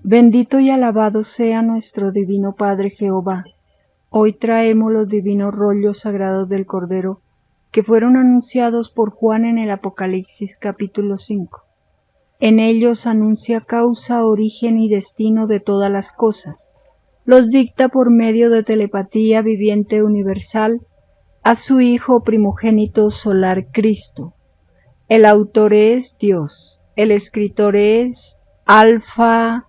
Bendito y alabado sea nuestro divino Padre Jehová. Hoy traemos los divinos rollos sagrados del Cordero que fueron anunciados por Juan en el Apocalipsis capítulo 5. En ellos anuncia causa, origen y destino de todas las cosas. Los dicta por medio de telepatía viviente universal a su Hijo primogénito solar Cristo. El autor es Dios, el escritor es Alfa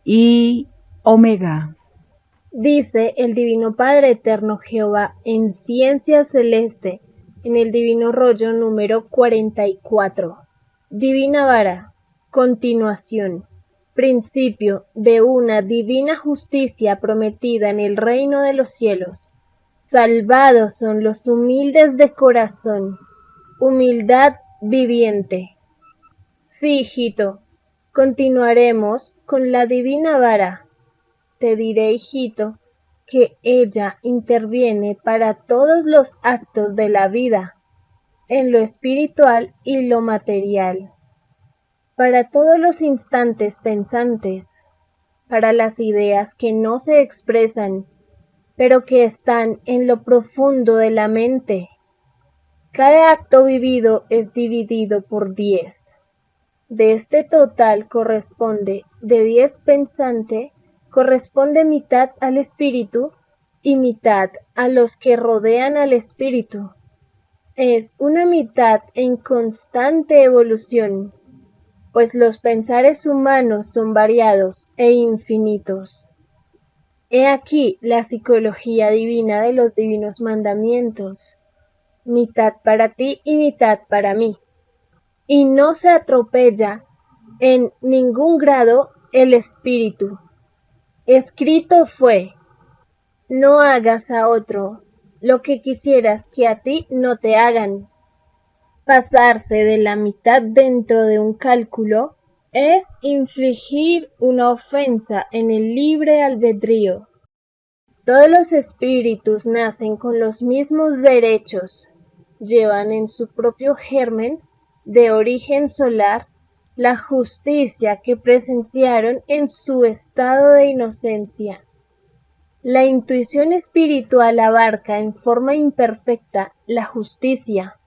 y Omega. Dice el Divino Padre Eterno Jehová en Ciencia Celeste, en el Divino Rollo número 44. Divina Vara, continuación, principio de una divina justicia prometida en el reino de los cielos. Salvados son los humildes de corazón, humildad viviente. Sí, hijito, continuaremos con la divina vara. Te diré, hijito, que ella interviene para todos los actos de la vida, en lo espiritual y lo material, para todos los instantes pensantes, para las ideas que no se expresan, pero que están en lo profundo de la mente. Cada acto vivido es dividido por 10. De este total corresponde de 10 pensante, corresponde mitad al espíritu y mitad a los que rodean al espíritu. Es una mitad en constante evolución, pues los pensares humanos son variados e infinitos. He aquí la psicología divina de los divinos mandamientos, mitad para ti y mitad para mí, y no se atropella en ningún grado el espíritu. Escrito fue: no hagas a otro lo que quisieras que a ti no te hagan. Pasarse de la mitad dentro de un cálculo es infligir una ofensa en el libre albedrío. Todos los espíritus nacen con los mismos derechos, llevan en su propio germen, de origen solar, la justicia que presenciaron en su estado de inocencia. La intuición espiritual abarca en forma imperfecta la justicia.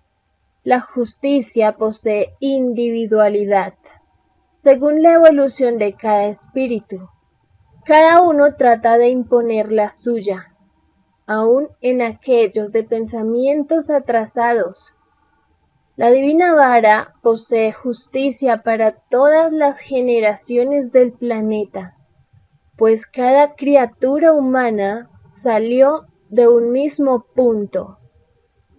La justicia posee individualidad, según la evolución de cada espíritu. Cada uno trata de imponer la suya, aun en aquellos de pensamientos atrasados. La divina vara posee justicia para todas las generaciones del planeta, pues cada criatura humana salió de un mismo punto.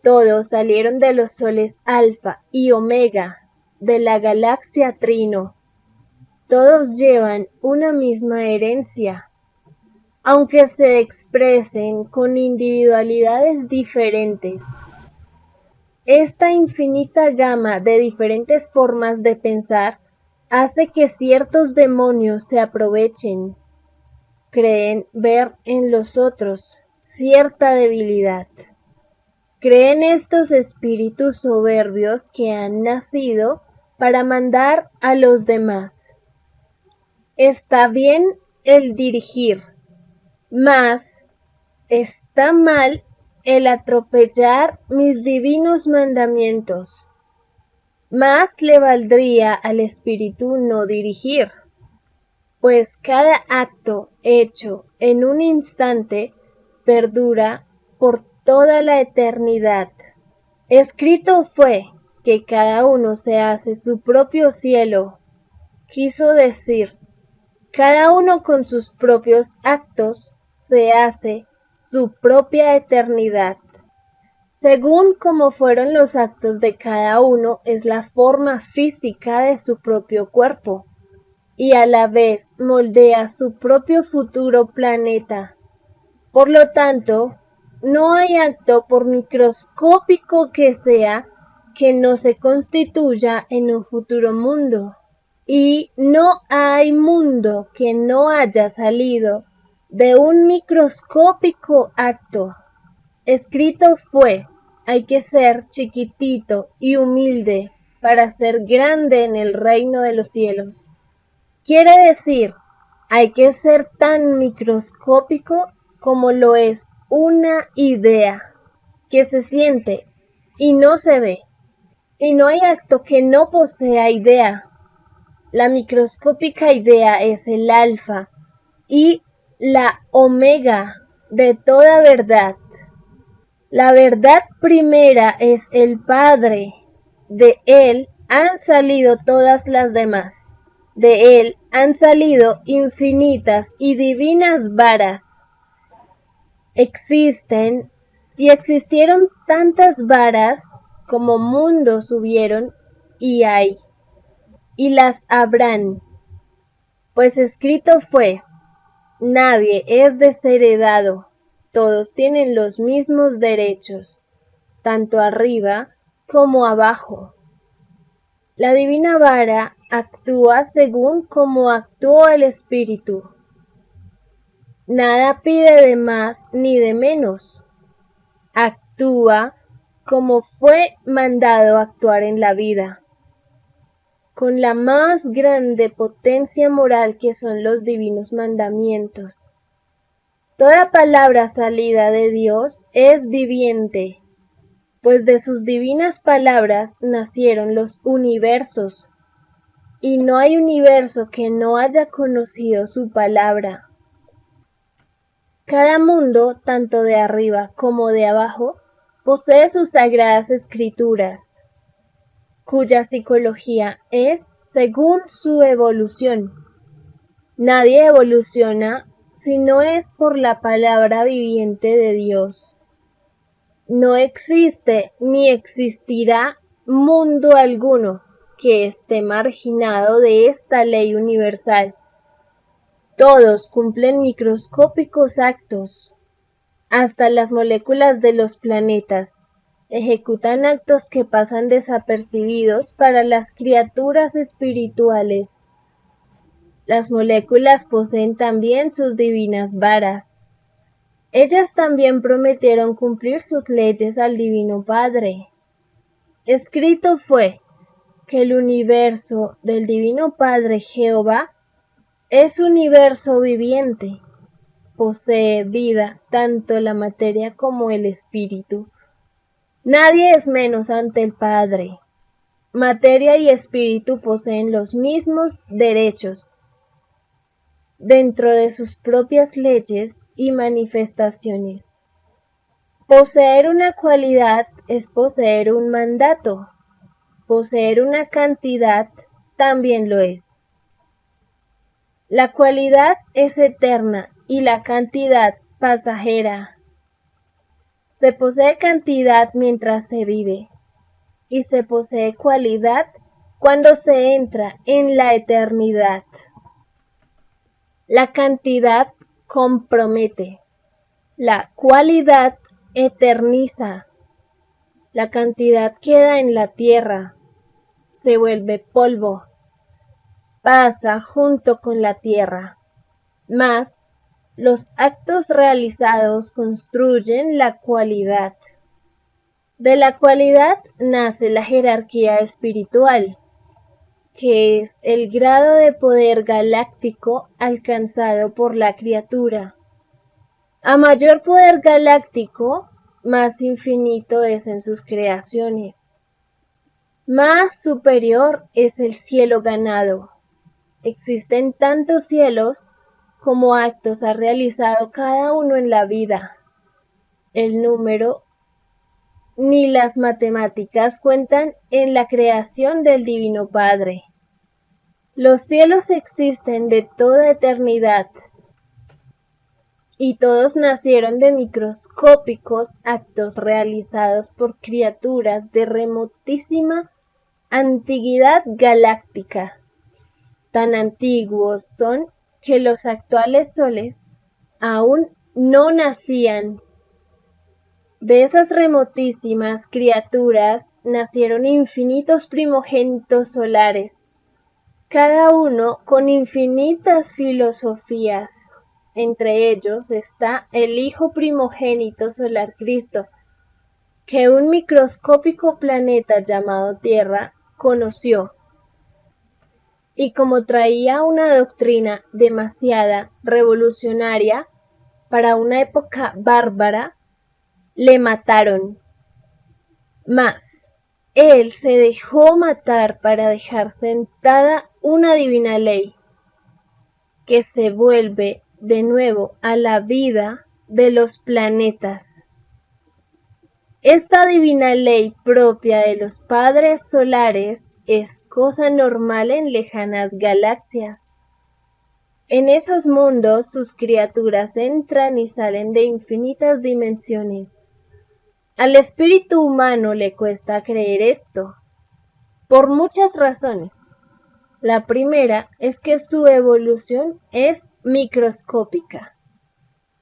Todos salieron de los soles Alfa y Omega, de la galaxia Trino. Todos llevan una misma herencia, aunque se expresen con individualidades diferentes. Esta infinita gama de diferentes formas de pensar hace que ciertos demonios se aprovechen. Creen ver en los otros cierta debilidad. Creen estos espíritus soberbios que han nacido para mandar a los demás. Está bien el dirigir, mas está mal el atropellar mis divinos mandamientos. Más le valdría al espíritu no dirigir, pues cada acto hecho en un instante perdura por toda la eternidad. Escrito fue que cada uno se hace su propio cielo. Quiso decir, cada uno con sus propios actos se hace su propia eternidad. Según como fueron los actos de cada uno es la forma física de su propio cuerpo, y a la vez moldea su propio futuro planeta. Por lo tanto, no hay acto por microscópico que sea que no se constituya en un futuro mundo. Y no hay mundo que no haya salido de un microscópico acto. Escrito fue, hay que ser chiquitito y humilde para ser grande en el reino de los cielos. Quiere decir, Hay que ser tan microscópico como lo es una idea, que se siente y no se ve, y no hay acto que no posea idea. La microscópica idea es el alfa y la omega de toda verdad. La verdad primera es el Padre, de Él han salido todas las demás, de Él han salido infinitas y divinas varas. Existen y existieron tantas varas como mundos hubieron y hay, y las habrán, pues escrito fue, nadie es desheredado, todos tienen los mismos derechos, tanto arriba como abajo. La divina vara actúa según como actuó el espíritu. Nada pide de más ni de menos. Actúa como fue mandado actuar en la vida, con la más grande potencia moral que son los divinos mandamientos. Toda palabra salida de Dios es viviente, pues de sus divinas palabras nacieron los universos, y no hay universo que no haya conocido su palabra. Cada mundo, tanto de arriba como de abajo, posee sus sagradas escrituras, cuya psicología es según su evolución. Nadie evoluciona si no es por la palabra viviente de Dios. No existe ni existirá mundo alguno que esté marginado de esta ley universal. Todos cumplen microscópicos actos. Hasta las moléculas de los planetas ejecutan actos que pasan desapercibidos para las criaturas espirituales. Las moléculas poseen también sus divinas varas. Ellas también prometieron cumplir sus leyes al Divino Padre. Escrito fue que el universo del Divino Padre Jehová es universo viviente, posee vida tanto la materia como el espíritu. Nadie es menos ante el Padre. Materia y espíritu poseen los mismos derechos dentro de sus propias leyes y manifestaciones. Poseer una cualidad es poseer un mandato. Poseer una cantidad también lo es. La cualidad es eterna y la cantidad pasajera. Se posee cantidad mientras se vive y se posee cualidad cuando se entra en la eternidad. La cantidad compromete, la cualidad eterniza. La cantidad queda en la tierra, se vuelve polvo, pasa junto con la tierra, mas los actos realizados construyen la cualidad. De la cualidad nace la jerarquía espiritual, que es el grado de poder galáctico alcanzado por la criatura. A mayor poder galáctico, más infinito es en sus creaciones. Más superior es el cielo ganado. Existen tantos cielos como actos ha realizado cada uno en la vida. El número ni las matemáticas cuentan en la creación del Divino Padre. Los cielos existen de toda eternidad y todos nacieron de microscópicos actos realizados por criaturas de remotísima antigüedad galáctica. Tan antiguos son que los actuales soles aún no nacían. De esas remotísimas criaturas nacieron infinitos primogénitos solares, cada uno con infinitas filosofías. Entre ellos está el Hijo primogénito solar Cristo, que un microscópico planeta llamado Tierra conoció y como traía una doctrina demasiada revolucionaria para una época bárbara, le mataron. Mas él se dejó matar para dejar sentada una divina ley que se vuelve de nuevo a la vida de los planetas. Esta divina ley propia de los padres solares es cosa normal en lejanas galaxias. En esos mundos sus criaturas entran y salen de infinitas dimensiones. Al espíritu humano le cuesta creer esto, por muchas razones. La primera es que su evolución es microscópica.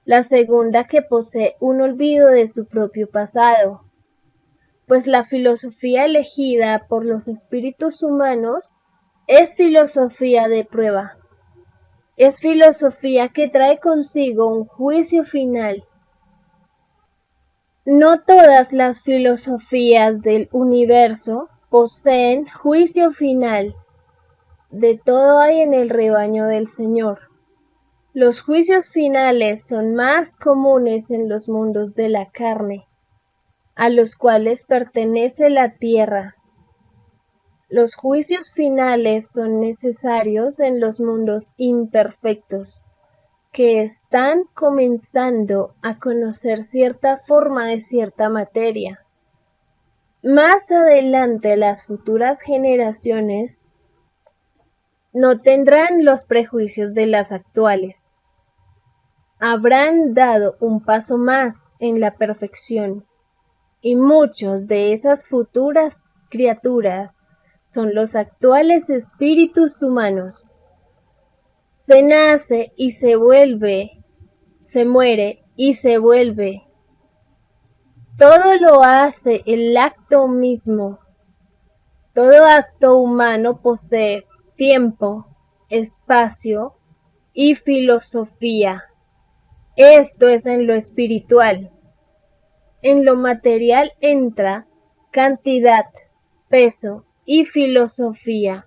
La segunda, que posee un olvido de su propio pasado, pues la filosofía elegida por los espíritus humanos es filosofía de prueba. Es filosofía que trae consigo un juicio final. No todas las filosofías del universo poseen juicio final. De todo hay en el rebaño del Señor. Los juicios finales son más comunes en los mundos de la carne, a los cuales pertenece la tierra. Los juicios finales son necesarios en los mundos imperfectos, que están comenzando a conocer cierta forma de cierta materia. Más adelante las futuras generaciones no tendrán los prejuicios de las actuales. Habrán dado un paso más en la perfección, y muchos de esas futuras criaturas son los actuales espíritus humanos. Se nace y se vuelve, se muere y se vuelve. Todo lo hace el acto mismo. Todo acto humano posee tiempo, espacio y filosofía. Esto es en lo espiritual. En lo material entra cantidad, peso y filosofía.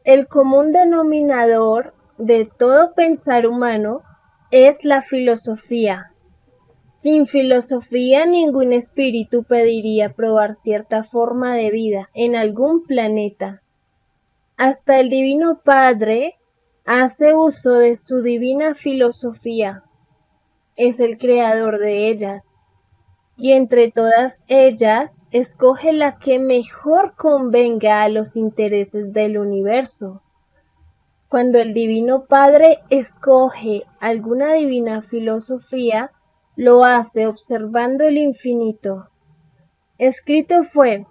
El común denominador de todo pensar humano es la filosofía. Sin filosofía, ningún espíritu pediría probar cierta forma de vida en algún planeta. Hasta el Divino Padre hace uso de su divina filosofía. Es el creador de ellas, y entre todas ellas escoge la que mejor convenga a los intereses del universo. Cuando el Divino Padre escoge alguna divina filosofía, lo hace observando el infinito. Escrito fue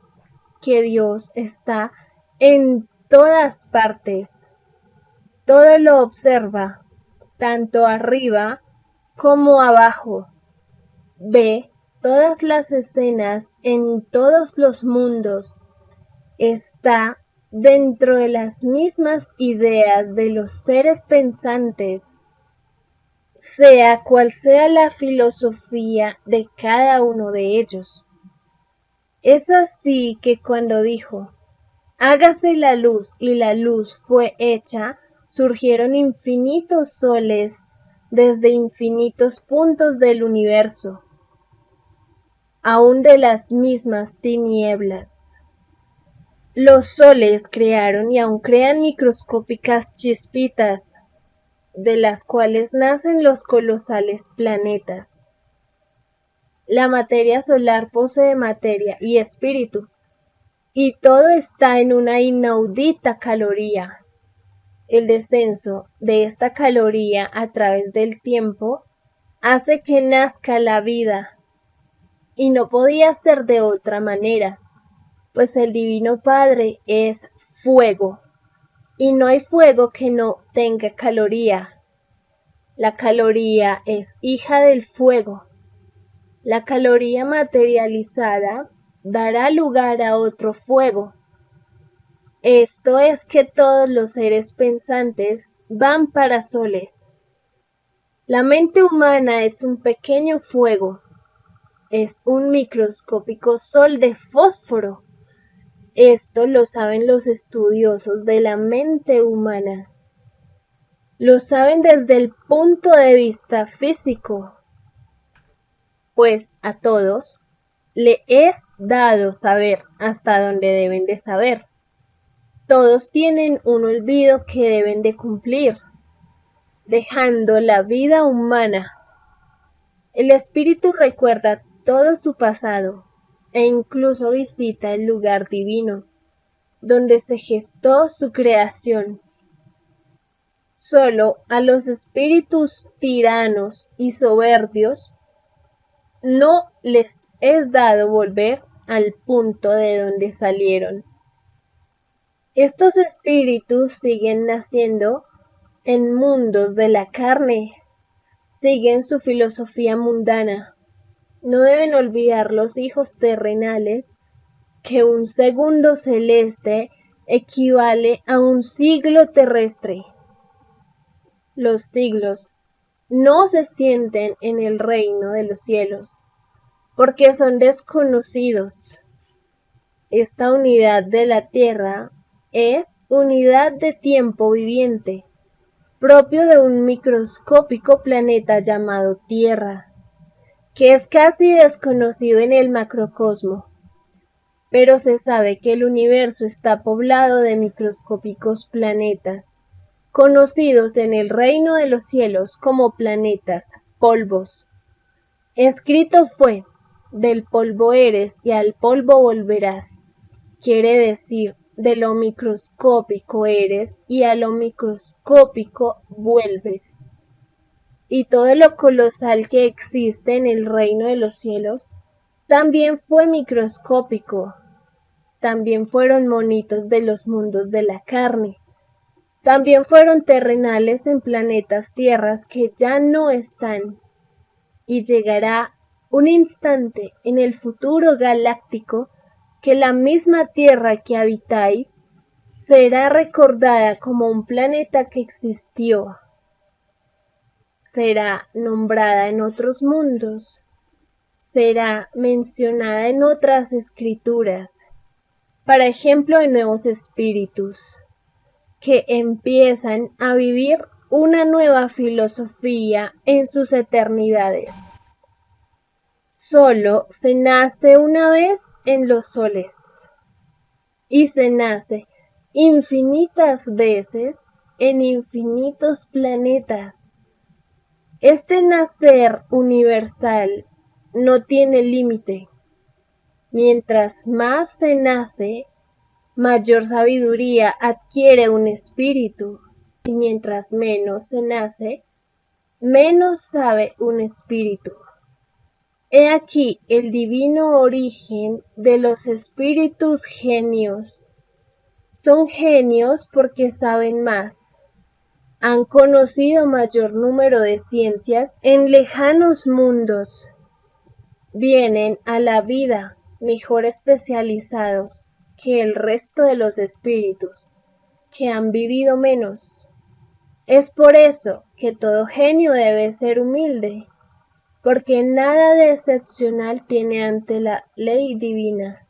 que Dios está en todas partes. Todo lo observa, tanto arriba como abajo. Ve todas las escenas en todos los mundos. Está dentro de las mismas ideas de los seres pensantes, sea cual sea la filosofía de cada uno de ellos. Es así que cuando dijo, hágase la luz, y la luz fue hecha, surgieron infinitos soles desde infinitos puntos del universo, aún de las mismas tinieblas. Los soles crearon y aún crean microscópicas chispitas, de las cuales nacen los colosales planetas. La materia solar posee materia y espíritu, y todo está en una inaudita caloría. El descenso de esta caloría a través del tiempo hace que nazca la vida, y no podía ser de otra manera, pues el Divino Padre es fuego, y no hay fuego que no tenga caloría. La caloría es hija del fuego. La caloría materializada dará lugar a otro fuego. Esto es que todos los seres pensantes van para soles. La mente humana es un pequeño fuego. Es un microscópico sol de fósforo. Esto lo saben los estudiosos de la mente humana. Lo saben desde el punto de vista físico, pues a todos le es dado saber hasta dónde deben de saber. Todos tienen un olvido que deben de cumplir, dejando la vida humana. El espíritu recuerda todo su pasado e incluso visita el lugar divino, donde se gestó su creación. Solo a los espíritus tiranos y soberbios no les es dado volver al punto de donde salieron. Estos espíritus siguen naciendo en mundos de la carne, siguen su filosofía mundana. No deben olvidar los hijos terrenales que un segundo celeste equivale a un siglo terrestre. Los siglos no se sienten en el reino de los cielos, porque son desconocidos. Esta unidad de la tierra es unidad de tiempo viviente, propio de un microscópico planeta llamado Tierra, que es casi desconocido en el macrocosmo, pero se sabe que el universo está poblado de microscópicos planetas, conocidos en el reino de los cielos como planetas, polvos. Escrito fue, del polvo eres y al polvo volverás. Quiere decir, de lo microscópico eres y a lo microscópico vuelves. Y todo lo colosal que existe en el reino de los cielos también fue microscópico. También fueron monitos de los mundos de la carne. También fueron terrenales en planetas tierras que ya no están. Y llegará un instante en el futuro galáctico que la misma tierra que habitáis será recordada como un planeta que existió. Será nombrada en otros mundos. Será mencionada en otras escrituras. Para ejemplo, en nuevos espíritus que empiezan a vivir una nueva filosofía en sus eternidades. Solo se nace una vez en los soles y se nace infinitas veces en infinitos planetas. Este nacer universal no tiene límite. Mientras más se nace, mayor sabiduría adquiere un espíritu, y mientras menos se nace, menos sabe un espíritu. He aquí el divino origen de los espíritus genios. Son genios porque saben más. Han conocido mayor número de ciencias en lejanos mundos. Vienen a la vida mejor especializados que el resto de los espíritus, que han vivido menos. Es por eso que todo genio debe ser humilde, porque nada de excepcional tiene ante la ley divina.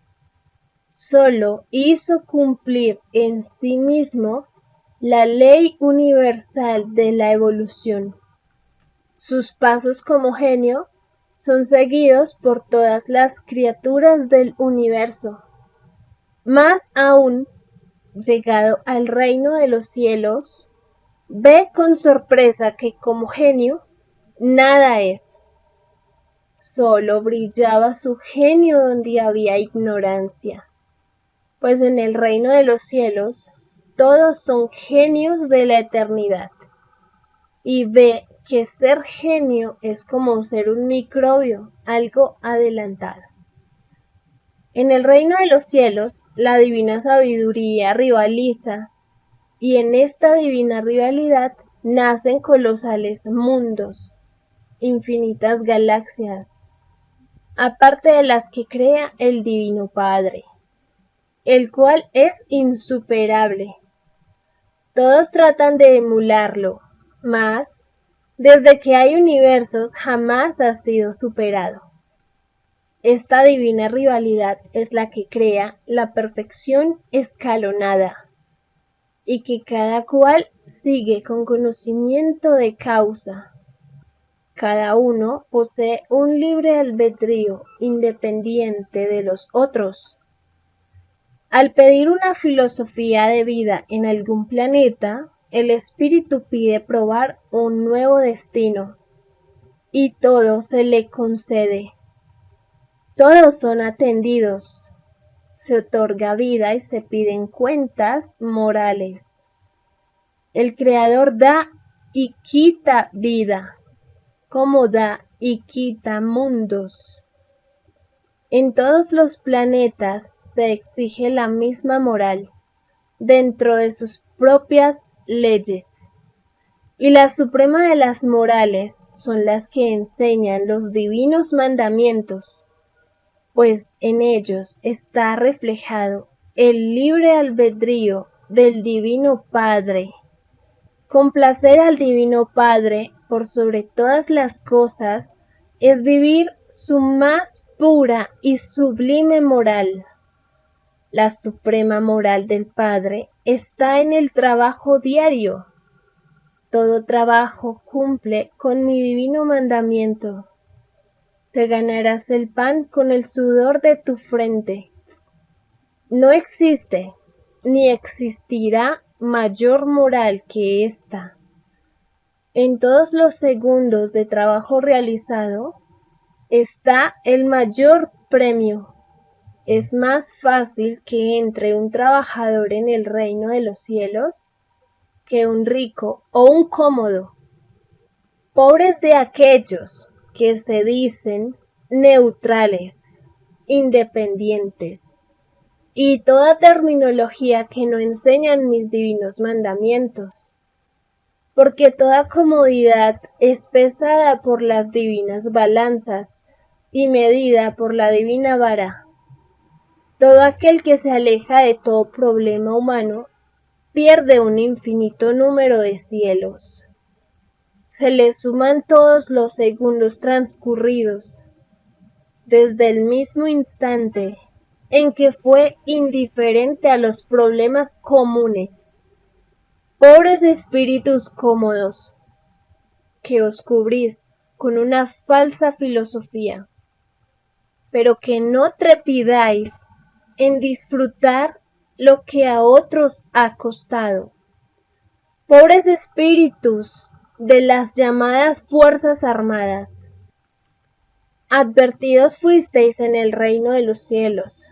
Solo hizo cumplir en sí mismo la ley universal de la evolución. Sus pasos como genio son seguidos por todas las criaturas del universo. Más aún, llegado al reino de los cielos, ve con sorpresa que como genio nada es. Solo brillaba su genio donde había ignorancia, pues en el reino de los cielos todos son genios de la eternidad, y ve que ser genio es como ser un microbio, algo adelantado. En el reino de los cielos, la divina sabiduría rivaliza, y en esta divina rivalidad nacen colosales mundos, infinitas galaxias, aparte de las que crea el Divino Padre, el cual es insuperable. Todos tratan de emularlo, mas desde que hay universos jamás ha sido superado. Esta divina rivalidad es la que crea la perfección escalonada, y que cada cual sigue con conocimiento de causa. Cada uno posee un libre albedrío independiente de los otros. Al pedir una filosofía de vida en algún planeta, el espíritu pide probar un nuevo destino, y todo se le concede. Todos son atendidos. Se otorga vida y se piden cuentas morales. El Creador da y quita vida, como da y quita mundos. En todos los planetas se exige la misma moral, dentro de sus propias leyes. Y la suprema de las morales son las que enseñan los divinos mandamientos, pues en ellos está reflejado el libre albedrío del Divino Padre. Complacer al Divino Padre por sobre todas las cosas es vivir su más pura y sublime moral. La suprema moral del Padre está en el trabajo diario. Todo trabajo cumple con mi divino mandamiento. Te ganarás el pan con el sudor de tu frente. No existe, ni existirá mayor moral que esta. En todos los segundos de trabajo realizado está el mayor premio. Es más fácil que entre un trabajador en el reino de los cielos que un rico o un cómodo. Pobres de aquellos que se dicen neutrales, independientes, y toda terminología que no enseñan mis divinos mandamientos, porque toda comodidad es pesada por las divinas balanzas y medida por la divina vara. Todo aquel que se aleja de todo problema humano pierde un infinito número de cielos. Se le suman todos los segundos transcurridos, desde el mismo instante en que fue indiferente a los problemas comunes. Pobres espíritus cómodos, que os cubrís con una falsa filosofía, pero que no trepidáis en disfrutar lo que a otros ha costado. Pobres espíritus de las llamadas Fuerzas Armadas, advertidos fuisteis en el reino de los cielos.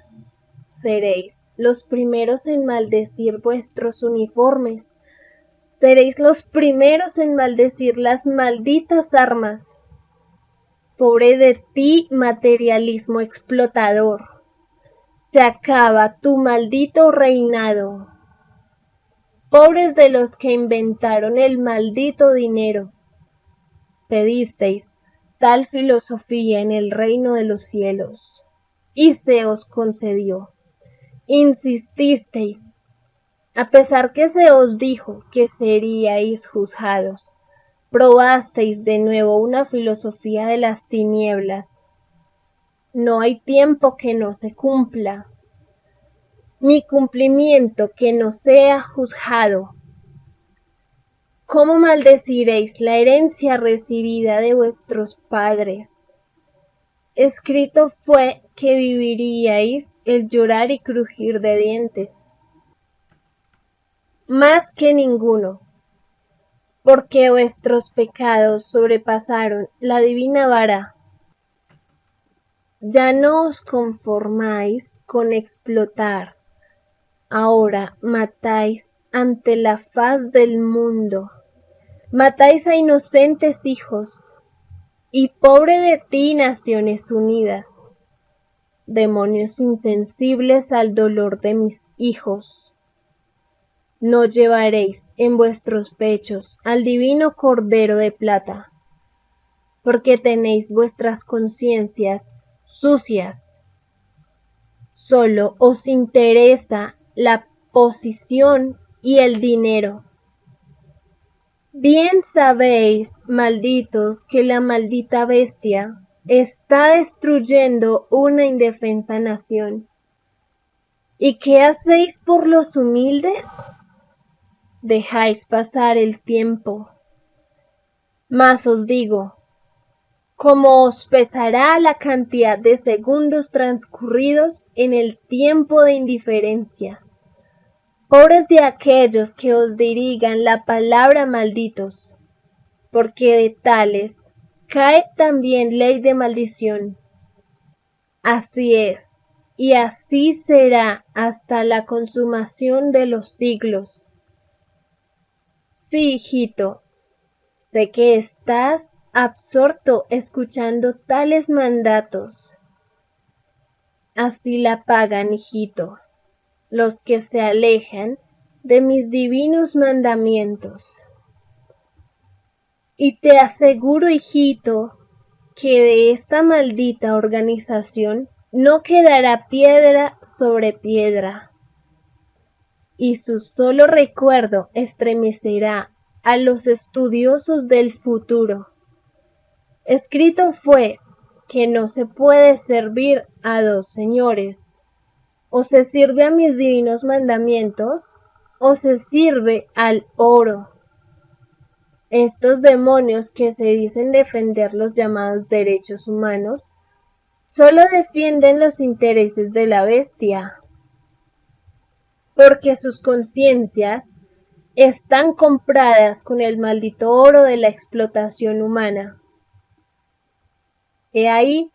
Seréis los primeros en maldecir vuestros uniformes. Seréis los primeros en maldecir las malditas armas. Pobre de ti, materialismo explotador. Se acaba tu maldito reinado. Pobres de los que inventaron el maldito dinero. Pedisteis tal filosofía en el reino de los cielos, y se os concedió. Insististeis, a pesar que se os dijo que seríais juzgados. Probasteis de nuevo una filosofía de las tinieblas. No hay tiempo que no se cumpla, ni cumplimiento que no sea juzgado. ¿Cómo maldeciréis la herencia recibida de vuestros padres? Escrito fue que viviríais el llorar y crujir de dientes, más que ninguno, porque vuestros pecados sobrepasaron la divina vara. Ya no os conformáis con explotar, ahora matáis ante la faz del mundo, matáis a inocentes hijos, y pobre de ti, Naciones Unidas, demonios insensibles al dolor de mis hijos. No llevaréis en vuestros pechos al divino Cordero de plata, porque tenéis vuestras conciencias sucias. Solo os interesa la posición y el dinero. Bien sabéis, malditos, que la maldita bestia está destruyendo una indefensa nación. ¿Y qué hacéis por los humildes? Dejáis pasar el tiempo. Mas os digo, como os pesará la cantidad de segundos transcurridos en el tiempo de indiferencia. Pobres de aquellos que os dirigan la palabra malditos, porque de tales cae también ley de maldición. Así es, y así será hasta la consumación de los siglos. Sí, hijito, sé que estás absorto escuchando tales mandatos. Así la pagan, hijito, los que se alejan de mis divinos mandamientos. Y te aseguro, hijito, que de esta maldita organización no quedará piedra sobre piedra, y su solo recuerdo estremecerá a los estudiosos del futuro. Escrito fue que no se puede servir a dos señores, o se sirve a mis divinos mandamientos, o se sirve al oro. Estos demonios que se dicen defender los llamados derechos humanos, solo defienden los intereses de la bestia, porque sus conciencias están compradas con el maldito oro de la explotación humana. He ahí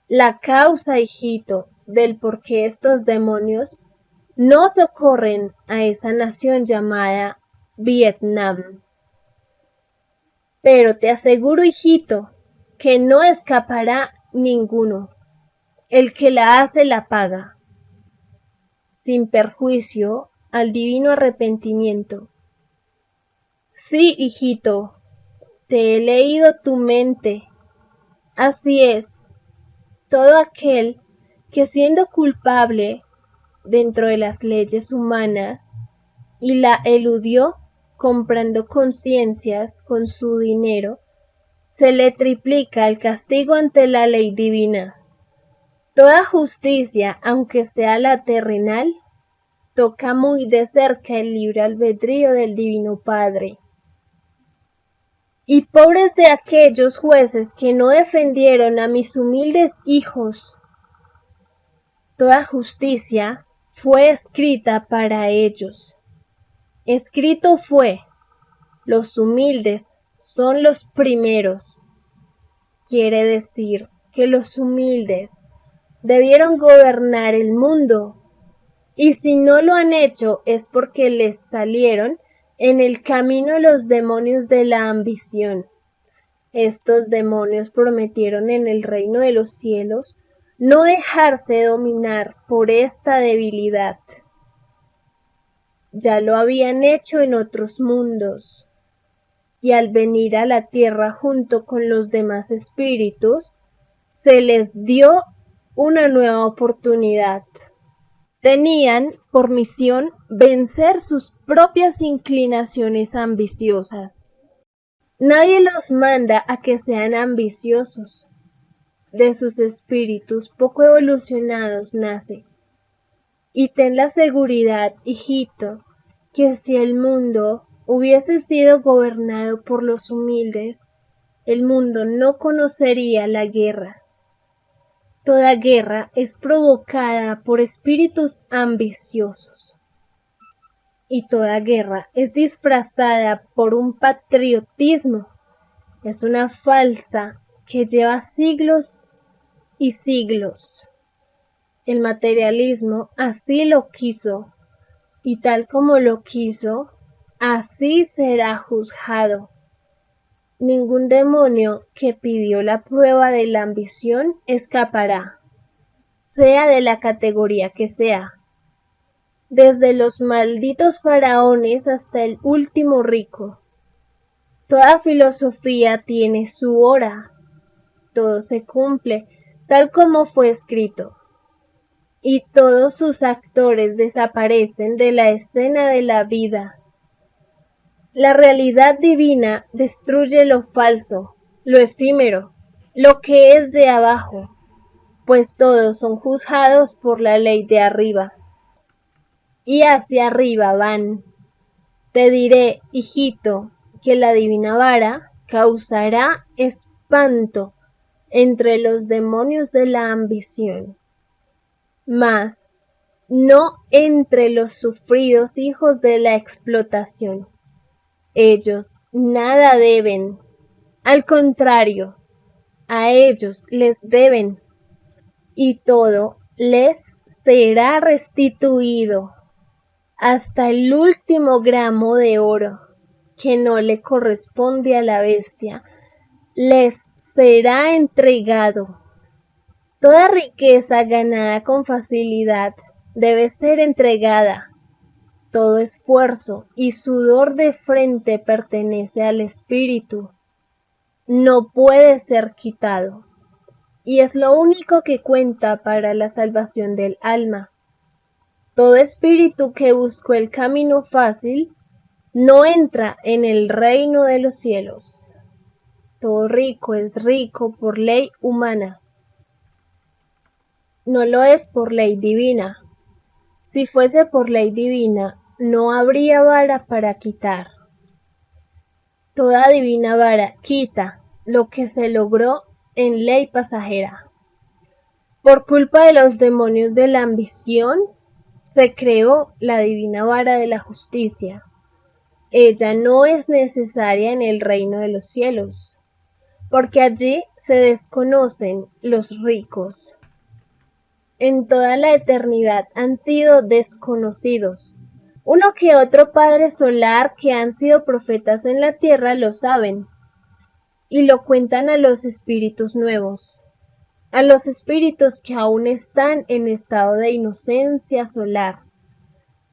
la causa, hijito, del por qué estos demonios no socorren a esa nación llamada Vietnam. Pero te aseguro, hijito, que no escapará ninguno. El que la hace la paga, sin perjuicio al divino arrepentimiento. Sí, hijito, te he leído tu mente. Así es, todo aquel que siendo culpable dentro de las leyes humanas y la eludió comprando conciencias con su dinero, se le triplica el castigo ante la ley divina. Toda justicia, aunque sea la terrenal, toca muy de cerca el libre albedrío del Divino Padre. Y pobres de aquellos jueces que no defendieron a mis humildes hijos. Toda justicia fue escrita para ellos. Escrito fue, los humildes son los primeros. Quiere decir que los humildes debieron gobernar el mundo, y si no lo han hecho es porque les salieron en el camino los demonios de la ambición. Estos demonios prometieron en el reino de los cielos no dejarse dominar por esta debilidad. Ya lo habían hecho en otros mundos, y al venir a la tierra junto con los demás espíritus, se les dio una nueva oportunidad. Tenían por misión vencer sus propias inclinaciones ambiciosas. Nadie los manda a que sean ambiciosos. De sus espíritus poco evolucionados nace. Y ten la seguridad, hijito, que si el mundo hubiese sido gobernado por los humildes, el mundo no conocería la guerra. Toda guerra es provocada por espíritus ambiciosos. Y toda guerra es disfrazada por un patriotismo. Es una falsa que lleva siglos y siglos. El materialismo así lo quiso, y tal como lo quiso, así será juzgado. Ningún demonio que pidió la prueba de la ambición escapará, sea de la categoría que sea, desde los malditos faraones hasta el último rico. Toda filosofía tiene su hora, todo se cumple tal como fue escrito, y todos sus actores desaparecen de la escena de la vida. La realidad divina destruye lo falso, lo efímero, lo que es de abajo, pues todos son juzgados por la ley de arriba. Y hacia arriba van. Te diré, hijito, que la divina vara causará espanto entre los demonios de la ambición, mas no entre los sufridos hijos de la explotación. Ellos nada deben, al contrario, a ellos les deben, y todo les será restituido, hasta el último gramo de oro que no le corresponde a la bestia, les será entregado. Toda riqueza ganada con facilidad debe ser entregada. Todo esfuerzo y sudor de frente pertenece al espíritu. No puede ser quitado. Y es lo único que cuenta para la salvación del alma. Todo espíritu que buscó el camino fácil no entra en el reino de los cielos. Todo rico es rico por ley humana. No lo es por ley divina. Si fuese por ley divina, no habría vara para quitar. Toda divina vara quita lo que se logró en ley pasajera. Por culpa de los demonios de la ambición, se creó la divina vara de la justicia. Ella no es necesaria en el reino de los cielos, porque allí se desconocen los ricos. En toda la eternidad han sido desconocidos. Uno que otro padre solar que han sido profetas en la tierra lo saben, y lo cuentan a los espíritus nuevos, a los espíritus que aún están en estado de inocencia solar,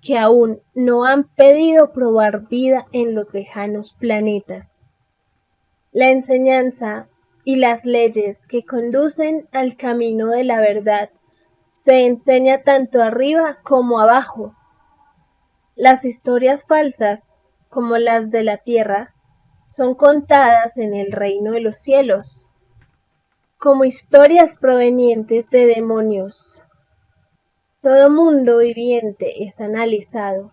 que aún no han pedido probar vida en los lejanos planetas. La enseñanza y las leyes que conducen al camino de la verdad se enseña tanto arriba como abajo. Las historias falsas, como las de la tierra, son contadas en el reino de los cielos, como historias provenientes de demonios. Todo mundo viviente es analizado.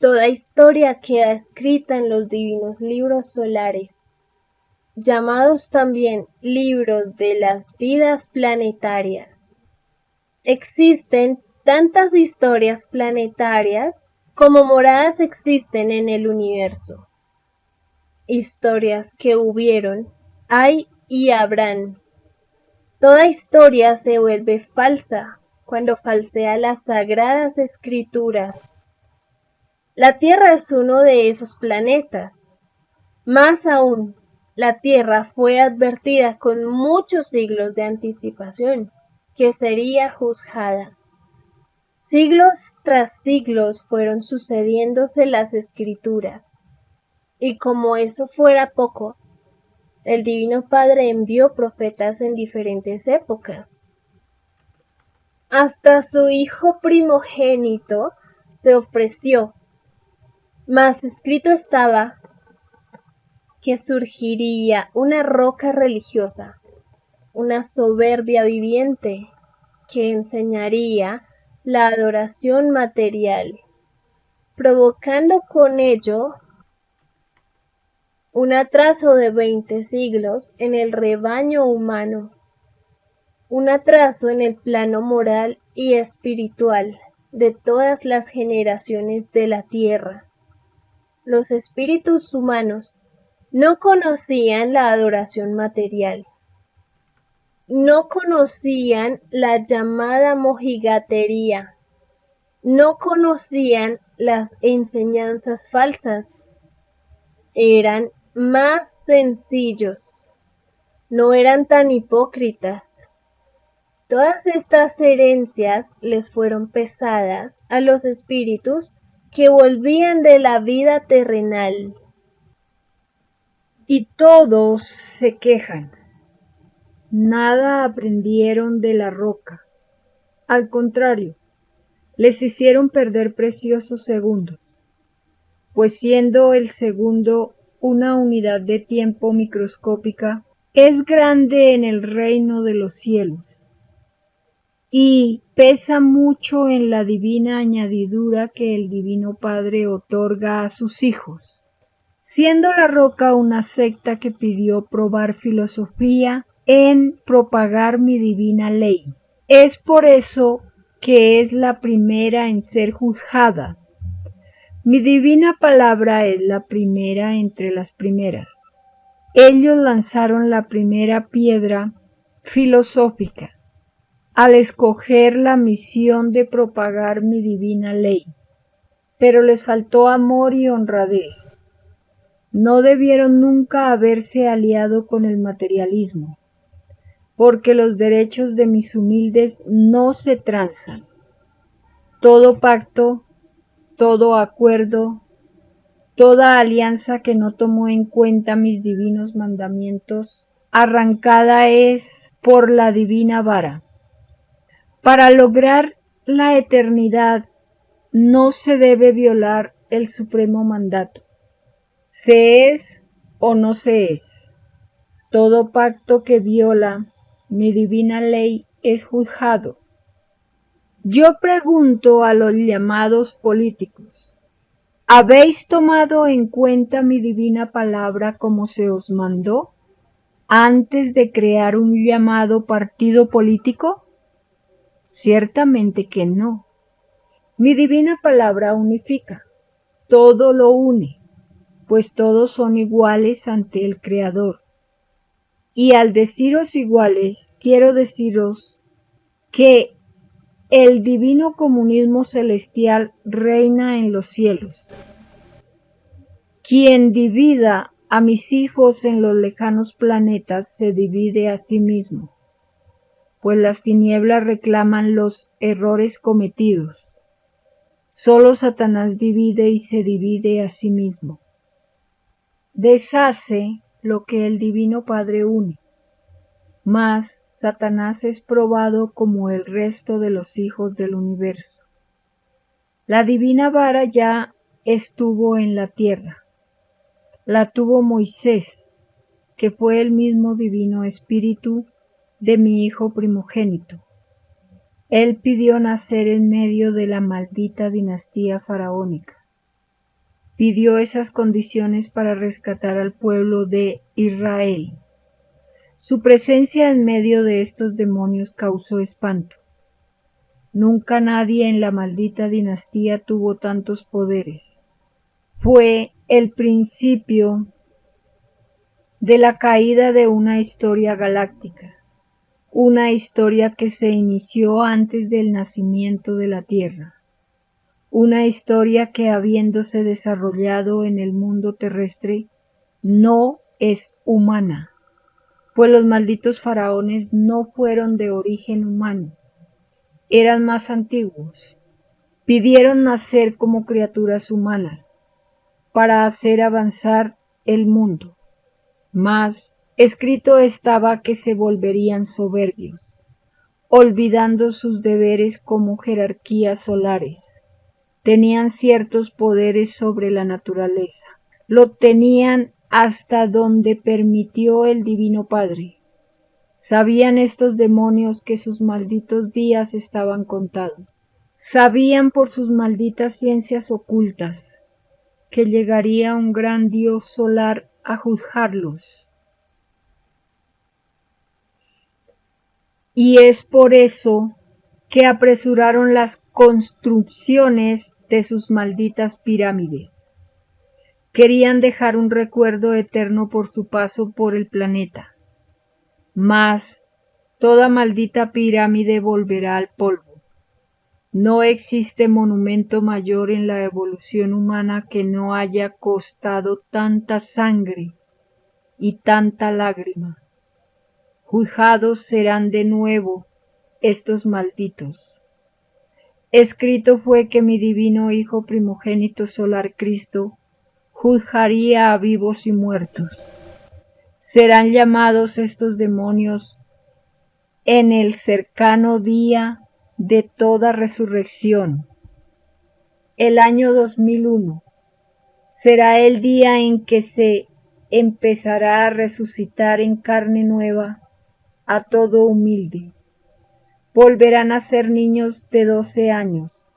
Toda historia queda escrita en los divinos libros solares, llamados también libros de las vidas planetarias. Existen tantas historias planetarias como moradas existen en el universo. Historias que hubieron, hay y habrán. Toda historia se vuelve falsa cuando falsea las sagradas escrituras. La Tierra es uno de esos planetas. Más aún, la Tierra fue advertida con muchos siglos de anticipación que sería juzgada. Siglos tras siglos fueron sucediéndose las escrituras. Y como eso fuera poco, el Divino Padre envió profetas en diferentes épocas. Hasta su hijo primogénito se ofreció, mas escrito estaba que surgiría una roca religiosa, una soberbia viviente que enseñaría la adoración material, provocando con ello un atraso de 20 siglos en el rebaño humano, un atraso en el plano moral y espiritual de todas las generaciones de la tierra. Los espíritus humanos no conocían la adoración material, no conocían la llamada mojigatería, no conocían las enseñanzas falsas, eran más sencillos, no eran tan hipócritas. Todas estas herencias les fueron pesadas a los espíritus que volvían de la vida terrenal. Y todos se quejan. Nada aprendieron de la roca. Al contrario, les hicieron perder preciosos segundos, pues siendo el segundo una unidad de tiempo microscópica, es grande en el reino de los cielos y pesa mucho en la divina añadidura que el Divino Padre otorga a sus hijos, siendo la roca una secta que pidió probar filosofía en propagar mi divina ley. Es por eso que es la primera en ser juzgada. Mi divina palabra es la primera entre las primeras. Ellos lanzaron la primera piedra filosófica al escoger la misión de propagar mi divina ley, pero les faltó amor y honradez. No debieron nunca haberse aliado con el materialismo, porque los derechos de mis humildes no se transan. Todo pacto, todo acuerdo, toda alianza que no tomó en cuenta mis divinos mandamientos, arrancada es por la divina vara. Para lograr la eternidad no se debe violar el supremo mandato. Se es o no se es. Todo pacto que viola mi divina ley es juzgado. Yo pregunto a los llamados políticos, ¿habéis tomado en cuenta mi divina palabra como se os mandó antes de crear un llamado partido político? Ciertamente que no. Mi divina palabra unifica, todo lo une, pues todos son iguales ante el Creador. Y al deciros iguales, quiero deciros que el divino comunismo celestial reina en los cielos. Quien divida a mis hijos en los lejanos planetas se divide a sí mismo, pues las tinieblas reclaman los errores cometidos. Solo Satanás divide y se divide a sí mismo. Deshace lo que el Divino Padre une, mas Satanás es probado como el resto de los hijos del universo. La divina vara ya estuvo en la tierra. La tuvo Moisés, que fue el mismo divino espíritu de mi hijo primogénito. Él pidió nacer en medio de la maldita dinastía faraónica. Pidió esas condiciones para rescatar al pueblo de Israel. Su presencia en medio de estos demonios causó espanto. Nunca nadie en la maldita dinastía tuvo tantos poderes. Fue el principio de la caída de una historia galáctica, una historia que se inició antes del nacimiento de la Tierra, una historia que habiéndose desarrollado en el mundo terrestre no es humana, pues los malditos faraones no fueron de origen humano, eran más antiguos, pidieron nacer como criaturas humanas para hacer avanzar el mundo, mas escrito estaba que se volverían soberbios, olvidando sus deberes como jerarquías solares. Tenían ciertos poderes sobre la naturaleza, lo tenían hasta donde permitió el Divino Padre. Sabían estos demonios que sus malditos días estaban contados. Sabían por sus malditas ciencias ocultas que llegaría un gran Dios solar a juzgarlos. Y es por eso que apresuraron las construcciones de sus malditas pirámides. Querían dejar un recuerdo eterno por su paso por el planeta. Mas toda maldita pirámide volverá al polvo. No existe monumento mayor en la evolución humana que no haya costado tanta sangre y tanta lágrima. Juzgados serán de nuevo estos malditos. Escrito fue que mi divino Hijo primogénito solar Cristo juzgaría a vivos y muertos. Serán llamados estos demonios en el cercano día de toda resurrección. El año 2001 será el día en que se empezará a resucitar en carne nueva a todo humilde. Volverán a ser niños de 12 años.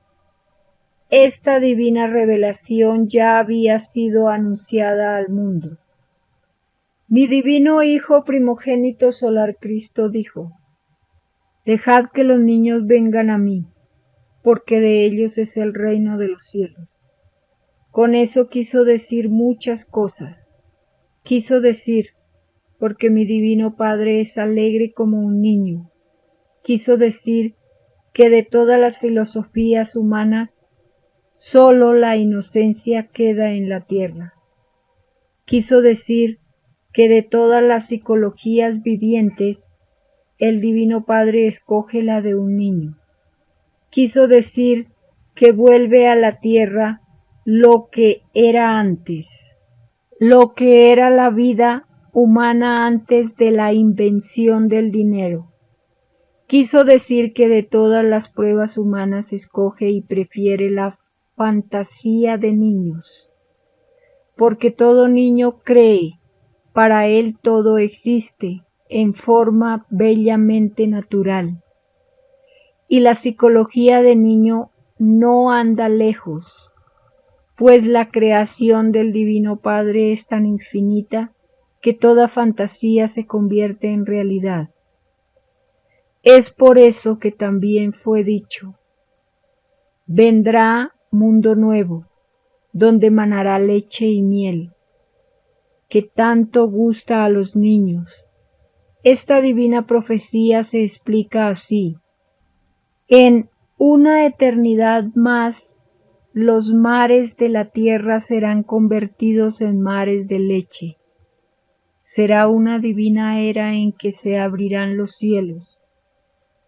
Esta divina revelación ya había sido anunciada al mundo. Mi divino Hijo primogénito solar Cristo dijo: dejad que los niños vengan a mí, porque de ellos es el reino de los cielos. Con eso quiso decir muchas cosas. Quiso decir, porque mi divino Padre es alegre como un niño. Quiso decir que de todas las filosofías humanas, sólo la inocencia queda en la tierra. Quiso decir que de todas las psicologías vivientes, el Divino Padre escoge la de un niño. Quiso decir que vuelve a la tierra lo que era antes, lo que era la vida humana antes de la invención del dinero. Quiso decir que de todas las pruebas humanas escoge y prefiere la fantasía de niños, porque todo niño cree, para él todo existe en forma bellamente natural. Y la psicología de niño no anda lejos, pues la creación del Divino Padre es tan infinita que toda fantasía se convierte en realidad. Es por eso que también fue dicho: vendrá mundo nuevo, donde manará leche y miel, que tanto gusta a los niños. Esta divina profecía se explica así: en una eternidad más, los mares de la tierra serán convertidos en mares de leche. Será una divina era en que se abrirán los cielos,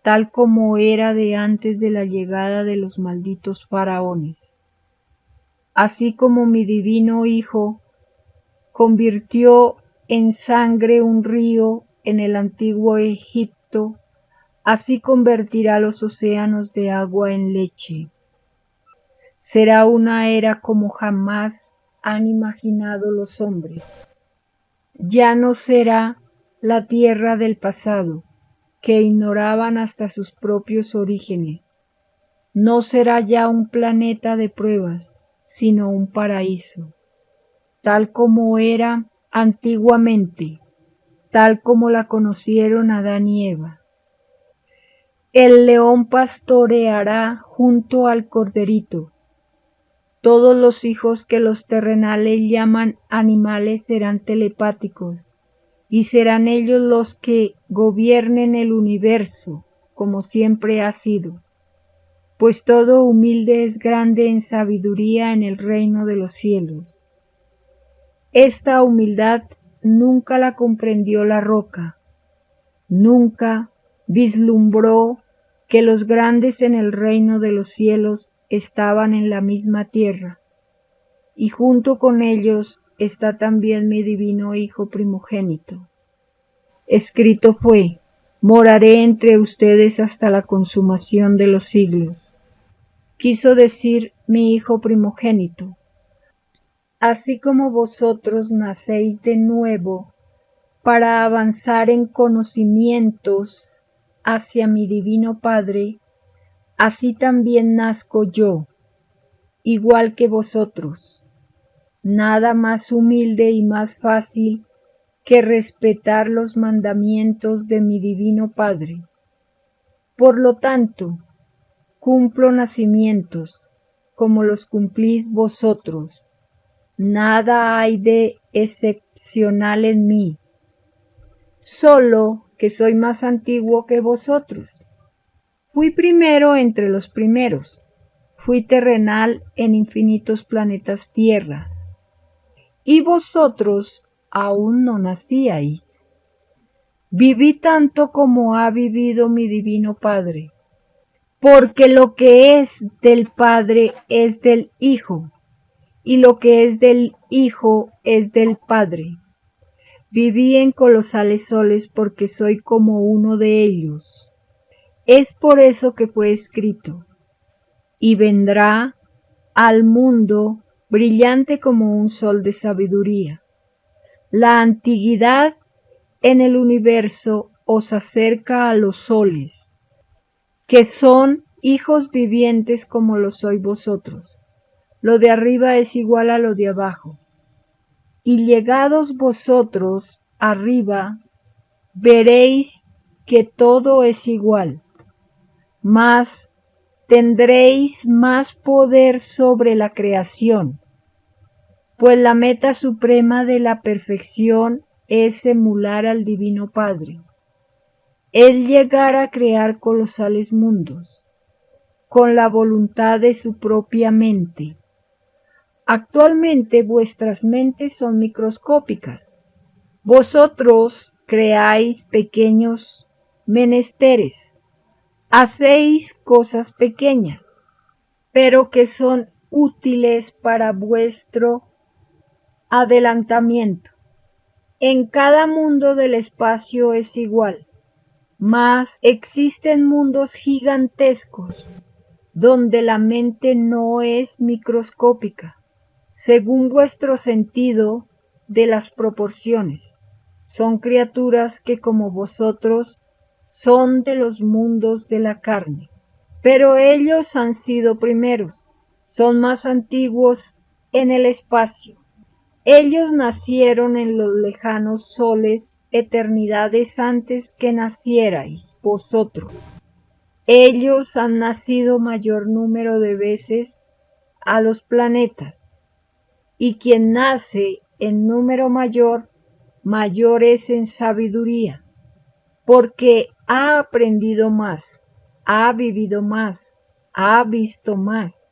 tal como era de antes de la llegada de los malditos faraones. Así como mi divino Hijo convirtió en sangre un río en el antiguo Egipto, así convertirá los océanos de agua en leche. Será una era como jamás han imaginado los hombres. Ya no será la tierra del pasado, que ignoraban hasta sus propios orígenes. No será ya un planeta de pruebas, sino un paraíso, tal como era antiguamente, tal como la conocieron Adán y Eva. El león pastoreará junto al corderito. Todos los hijos que los terrenales llaman animales serán telepáticos, y serán ellos los que gobiernen el universo, como siempre ha sido, pues todo humilde es grande en sabiduría en el reino de los cielos. Esta humildad nunca la comprendió la roca, nunca vislumbró que los grandes en el reino de los cielos estaban en la misma tierra, y junto con ellos está también mi divino Hijo primogénito. Escrito fue: moraré entre ustedes hasta la consumación de los siglos. Quiso decir mi Hijo primogénito: así como vosotros nacéis de nuevo para avanzar en conocimientos hacia mi divino Padre, así también nazco yo, igual que vosotros. Nada más humilde y más fácil que respetar los mandamientos de mi divino Padre. Por lo tanto, cumplo nacimientos, como los cumplís vosotros. Nada hay de excepcional en mí, solo que soy más antiguo que vosotros. Fui primero entre los primeros, fui terrenal en infinitos planetas tierras, y vosotros aún no nacíais. Viví tanto como ha vivido mi divino Padre, porque lo que es del Padre es del Hijo, y lo que es del Hijo es del Padre. Viví en colosales soles porque soy como uno de ellos. Es por eso que fue escrito: y vendrá al mundo brillante como un sol de sabiduría. La antiguidad en el universo os acerca a los soles, que son hijos vivientes como lo sois vosotros. Lo de arriba es igual a lo de abajo. Y llegados vosotros arriba, veréis que todo es igual, mas tendréis más poder sobre la creación, pues la meta suprema de la perfección es emular al Divino Padre. Él llegar a crear colosales mundos, con la voluntad de su propia mente. Actualmente vuestras mentes son microscópicas. Vosotros creáis pequeños menesteres, hacéis cosas pequeñas, pero que son útiles para vuestro adelantamiento. En cada mundo del espacio es igual, mas existen mundos gigantescos donde la mente no es microscópica, según vuestro sentido de las proporciones. Son criaturas que como vosotros son de los mundos de la carne, pero ellos han sido primeros, son más antiguos en el espacio. Ellos nacieron en los lejanos soles eternidades antes que nacierais vosotros. Ellos han nacido mayor número de veces a los planetas, y quien nace en número mayor, mayor es en sabiduría, porque ha aprendido más, ha vivido más, ha visto más,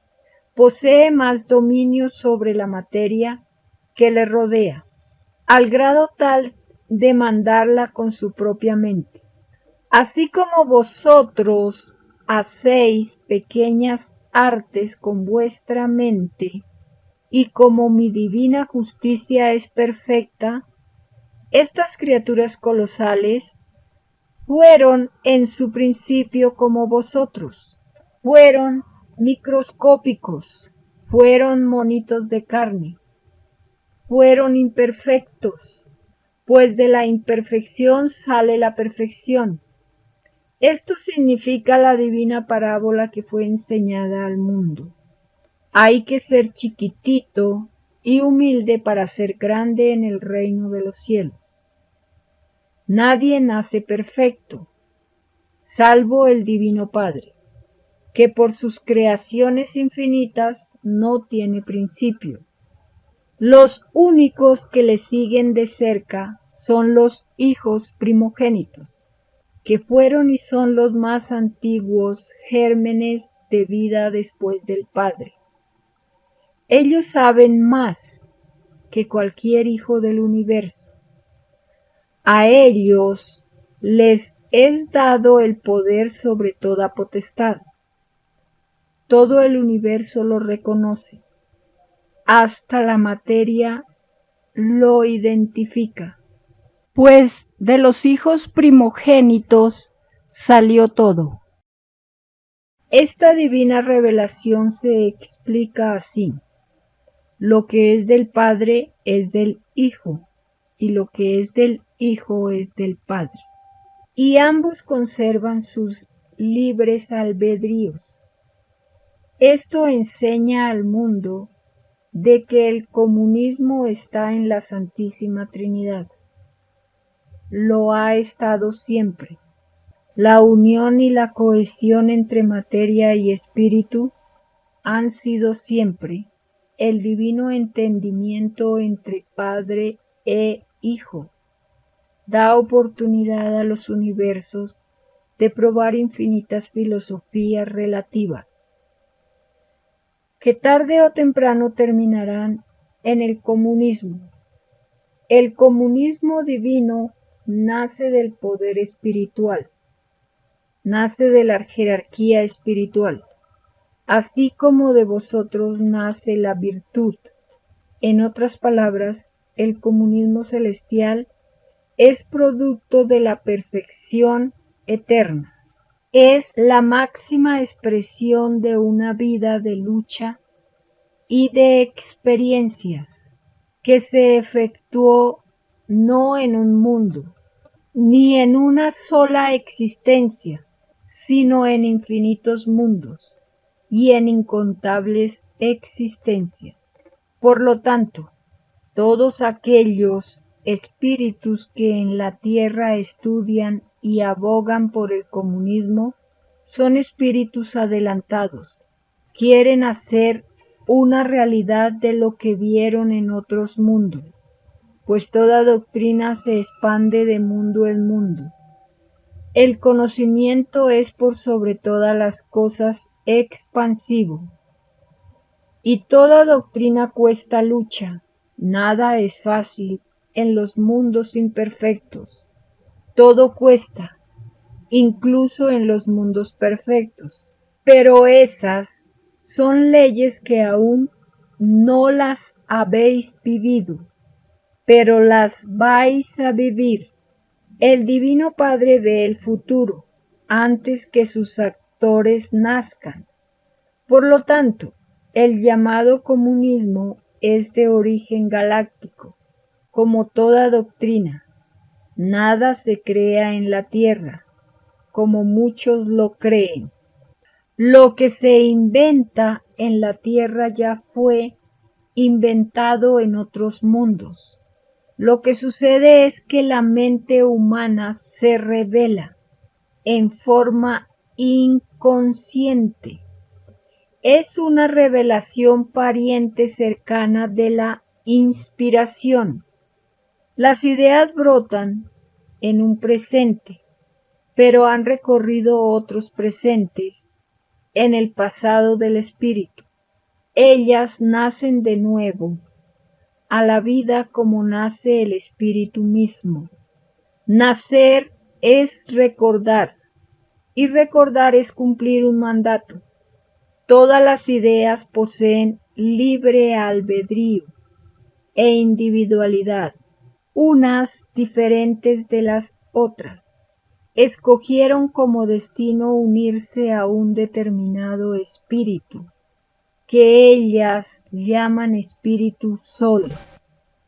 posee más dominio sobre la materia que le rodea, al grado tal de mandarla con su propia mente. Así como vosotros hacéis pequeñas artes con vuestra mente, y como mi divina justicia es perfecta, estas criaturas colosales fueron en su principio como vosotros, fueron microscópicos, fueron monitos de carne, fueron imperfectos, pues de la imperfección sale la perfección. Esto significa la divina parábola que fue enseñada al mundo. Hay que ser chiquitito y humilde para ser grande en el reino de los cielos. Nadie nace perfecto, salvo el Divino Padre, que por sus creaciones infinitas no tiene principio. Los únicos que le siguen de cerca son los hijos primogénitos, que fueron y son los más antiguos gérmenes de vida después del Padre. Ellos saben más que cualquier hijo del universo. A ellos les es dado el poder sobre toda potestad. Todo el universo lo reconoce. Hasta la materia lo identifica. Pues de los hijos primogénitos salió todo. Esta divina revelación se explica así. Lo que es del Padre es del Hijo, y lo que es del Hijo es del Padre. Y ambos conservan sus libres albedríos. Esto enseña al mundo de que el comunismo está en la Santísima Trinidad. Lo ha estado siempre. La unión y la cohesión entre materia y espíritu han sido siempre el divino entendimiento entre Padre e Hijo. Da oportunidad a los universos de probar infinitas filosofías relativas, que tarde o temprano terminarán en el comunismo. El comunismo divino nace del poder espiritual, nace de la jerarquía espiritual, así como de vosotros nace la virtud. En otras palabras, el comunismo celestial es producto de la perfección eterna. Es la máxima expresión de una vida de lucha y de experiencias que se efectuó no en un mundo, ni en una sola existencia, sino en infinitos mundos y en incontables existencias. Por lo tanto, todos aquellos espíritus que en la tierra estudian y abogan por el comunismo son espíritus adelantados, quieren hacer una realidad de lo que vieron en otros mundos, pues toda doctrina se expande de mundo en mundo. El conocimiento es por sobre todas las cosas expansivo, y toda doctrina cuesta lucha, nada es fácil en los mundos imperfectos, todo cuesta, incluso en los mundos perfectos, pero esas son leyes que aún no las habéis vivido, pero las vais a vivir. El Divino Padre ve el futuro antes que sus actores nazcan. Por lo tanto, el llamado comunismo es de origen galáctico, como toda doctrina. Nada se crea en la Tierra, como muchos lo creen. Lo que se inventa en la Tierra ya fue inventado en otros mundos. Lo que sucede es que la mente humana se revela en forma inconsciente. Es una revelación pariente cercana de la inspiración. Las ideas brotan en un presente, pero han recorrido otros presentes en el pasado del espíritu. Ellas nacen de nuevo a la vida como nace el espíritu mismo. Nacer es recordar, y recordar es cumplir un mandato. Todas las ideas poseen libre albedrío e individualidad, unas diferentes de las otras. Escogieron como destino unirse a un determinado espíritu, que ellas llaman espíritu sol,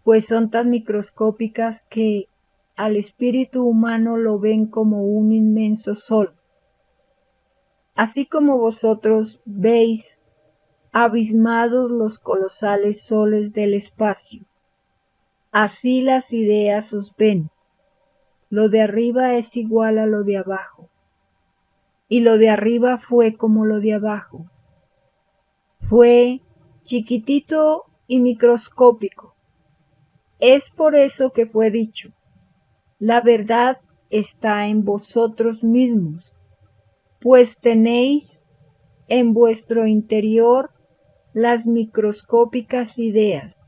pues son tan microscópicas que al espíritu humano lo ven como un inmenso sol. Así como vosotros veis abismados los colosales soles del espacio, así las ideas os ven. Lo de arriba es igual a lo de abajo, y lo de arriba fue como lo de abajo. Fue chiquitito y microscópico. Es por eso que fue dicho, la verdad está en vosotros mismos, pues tenéis en vuestro interior las microscópicas ideas,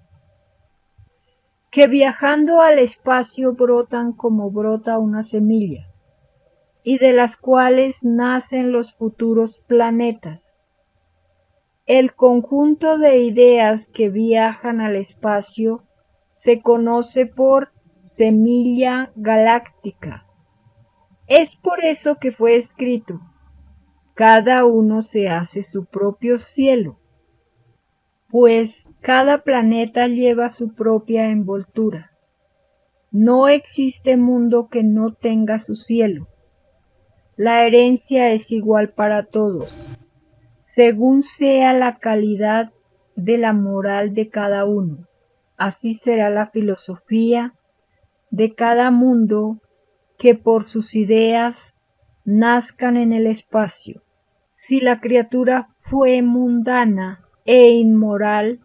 que viajando al espacio brotan como brota una semilla, y de las cuales nacen los futuros planetas. El conjunto de ideas que viajan al espacio se conoce por semilla galáctica. Es por eso que fue escrito, cada uno se hace su propio cielo, pues cada planeta lleva su propia envoltura. No existe mundo que no tenga su cielo. La herencia es igual para todos, según sea la calidad de la moral de cada uno. Así será la filosofía de cada mundo que por sus ideas nazcan en el espacio. Si la criatura fue mundana e inmoral,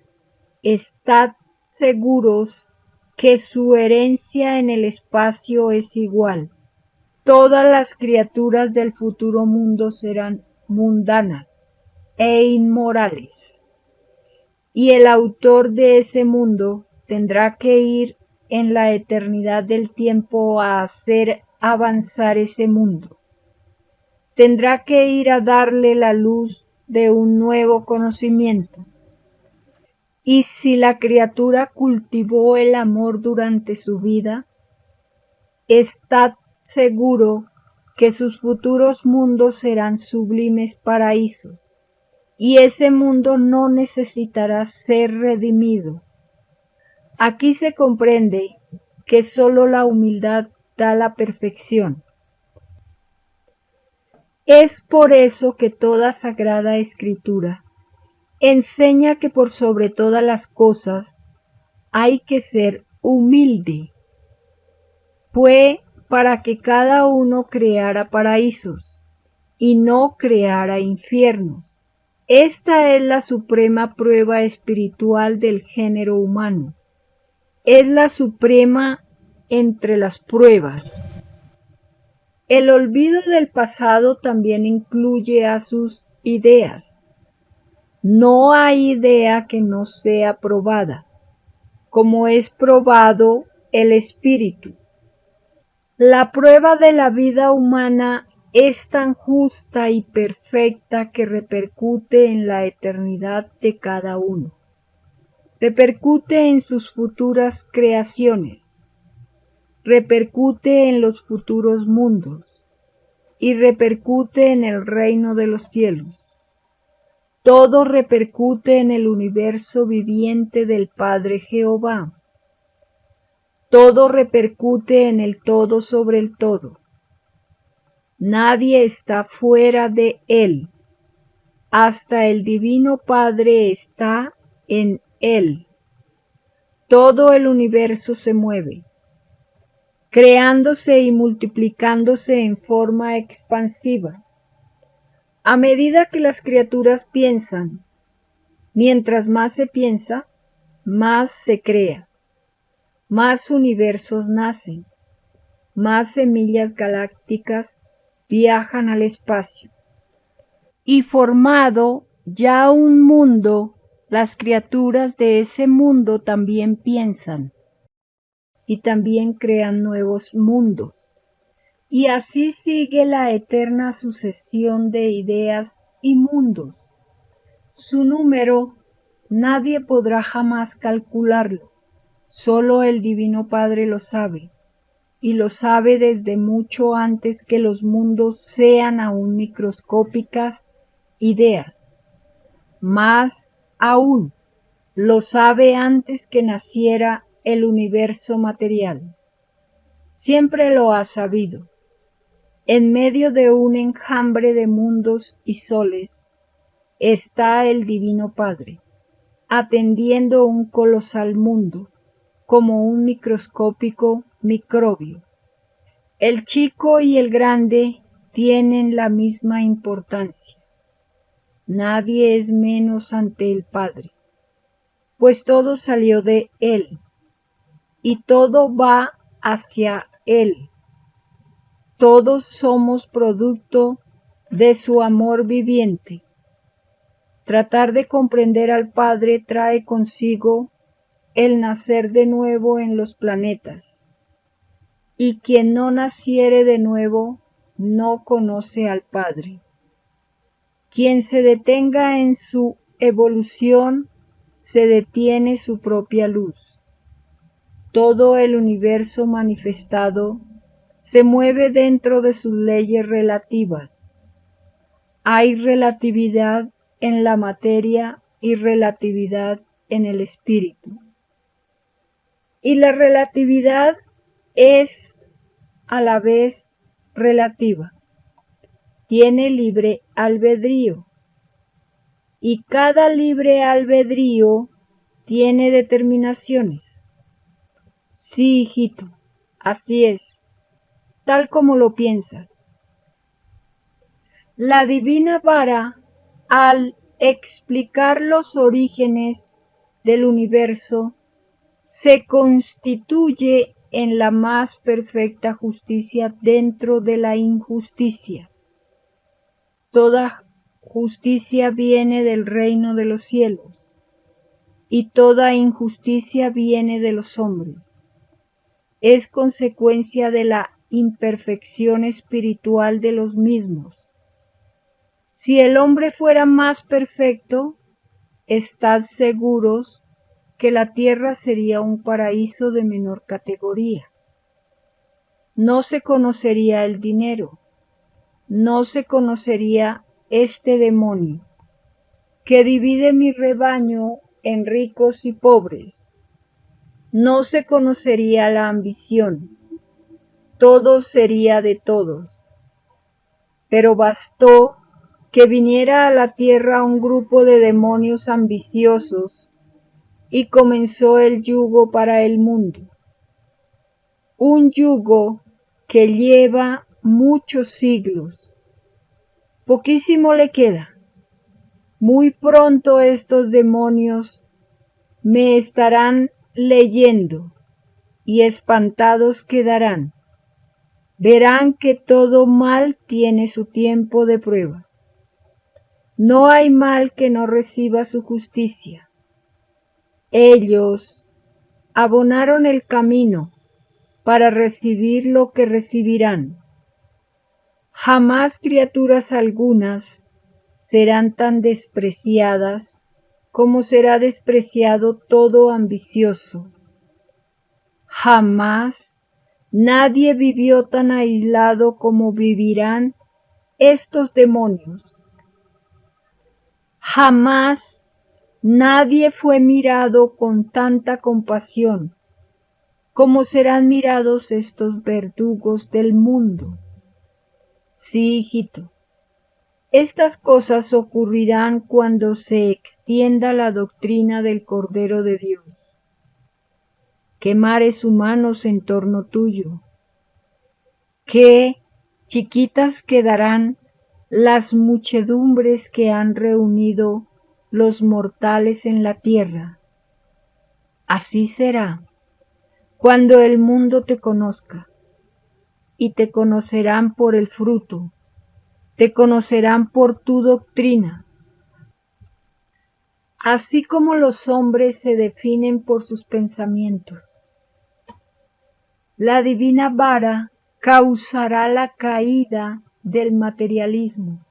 estad seguros que su herencia en el espacio es igual. Todas las criaturas del futuro mundo serán mundanas e inmorales, y el autor de ese mundo tendrá que ir en la eternidad del tiempo a hacer avanzar ese mundo. Tendrá que ir a darle la luz de un nuevo conocimiento. Y si la criatura cultivó el amor durante su vida, estad seguro que sus futuros mundos serán sublimes paraísos, y ese mundo no necesitará ser redimido. Aquí se comprende que sólo la humildad da la perfección. Es por eso que toda sagrada escritura enseña que por sobre todas las cosas hay que ser humilde. Fue para que cada uno creara paraísos y no creara infiernos. Esta es la suprema prueba espiritual del género humano. Es la suprema entre las pruebas. El olvido del pasado también incluye a sus ideas. No hay idea que no sea probada, como es probado el espíritu. La prueba de la vida humana es tan justa y perfecta que repercute en la eternidad de cada uno. Repercute en sus futuras creaciones. Repercute en los futuros mundos. Y repercute en el reino de los cielos. Todo repercute en el universo viviente del Padre Jehová. Todo repercute en el todo sobre el todo. Nadie está fuera de él. Hasta el Divino Padre está en él. Todo el universo se mueve, creándose y multiplicándose en forma expansiva. A medida que las criaturas piensan, mientras más se piensa, más se crea, más universos nacen, más semillas galácticas viajan al espacio. Y formado ya un mundo, las criaturas de ese mundo también piensan y también crean nuevos mundos. Y así sigue la eterna sucesión de ideas y mundos. Su número nadie podrá jamás calcularlo, solo el Divino Padre lo sabe, y lo sabe desde mucho antes que los mundos sean aún microscópicas ideas. Más aún, lo sabe antes que naciera el universo material. Siempre lo ha sabido. En medio de un enjambre de mundos y soles está el Divino Padre, atendiendo un colosal mundo, como un microscópico microbio. El chico y el grande tienen la misma importancia. Nadie es menos ante el Padre, pues todo salió de Él, y todo va hacia Él. Todos somos producto de su amor viviente. Tratar de comprender al Padre trae consigo el nacer de nuevo en los planetas, y quien no naciere de nuevo no conoce al Padre. Quien se detenga en su evolución se detiene su propia luz. Todo el universo manifestado se mueve dentro de sus leyes relativas. Hay relatividad en la materia y relatividad en el espíritu. Y la relatividad es a la vez relativa. Tiene libre albedrío. Y cada libre albedrío tiene determinaciones. Sí, hijito, así es, tal como lo piensas. La divina vara, al explicar los orígenes del universo, se constituye en la más perfecta justicia dentro de la injusticia. Toda justicia viene del reino de los cielos, y toda injusticia viene de los hombres. Es consecuencia de la imperfección espiritual de los mismos. Si el hombre fuera más perfecto, estad seguros que la tierra sería un paraíso de menor categoría. No se conocería el dinero, no se conocería este demonio, que divide mi rebaño en ricos y pobres. no se conocería la ambición, todo sería de todos. Pero bastó que viniera a la tierra un grupo de demonios ambiciosos y comenzó el yugo para el mundo. Un yugo que lleva muchos siglos. Poquísimo le queda. Muy pronto estos demonios me estarán leyendo y espantados quedarán. Verán que todo mal tiene su tiempo de prueba. No hay mal que no reciba su justicia. Ellos abonaron el camino para recibir lo que recibirán. Jamás criaturas algunas serán tan despreciadas como será despreciado todo ambicioso. Jamás nadie vivió tan aislado como vivirán estos demonios. Jamás nadie fue mirado con tanta compasión como serán mirados estos verdugos del mundo. Sí, hijito, estas cosas ocurrirán cuando se extienda la doctrina del Cordero de Dios. Qué mares humanos en torno tuyo, qué chiquitas quedarán las muchedumbres que han reunido los mortales en la tierra. Así será cuando el mundo te conozca, y te conocerán por el fruto, te conocerán por tu doctrina. Así como los hombres se definen por sus pensamientos, la divina vara causará la caída del materialismo.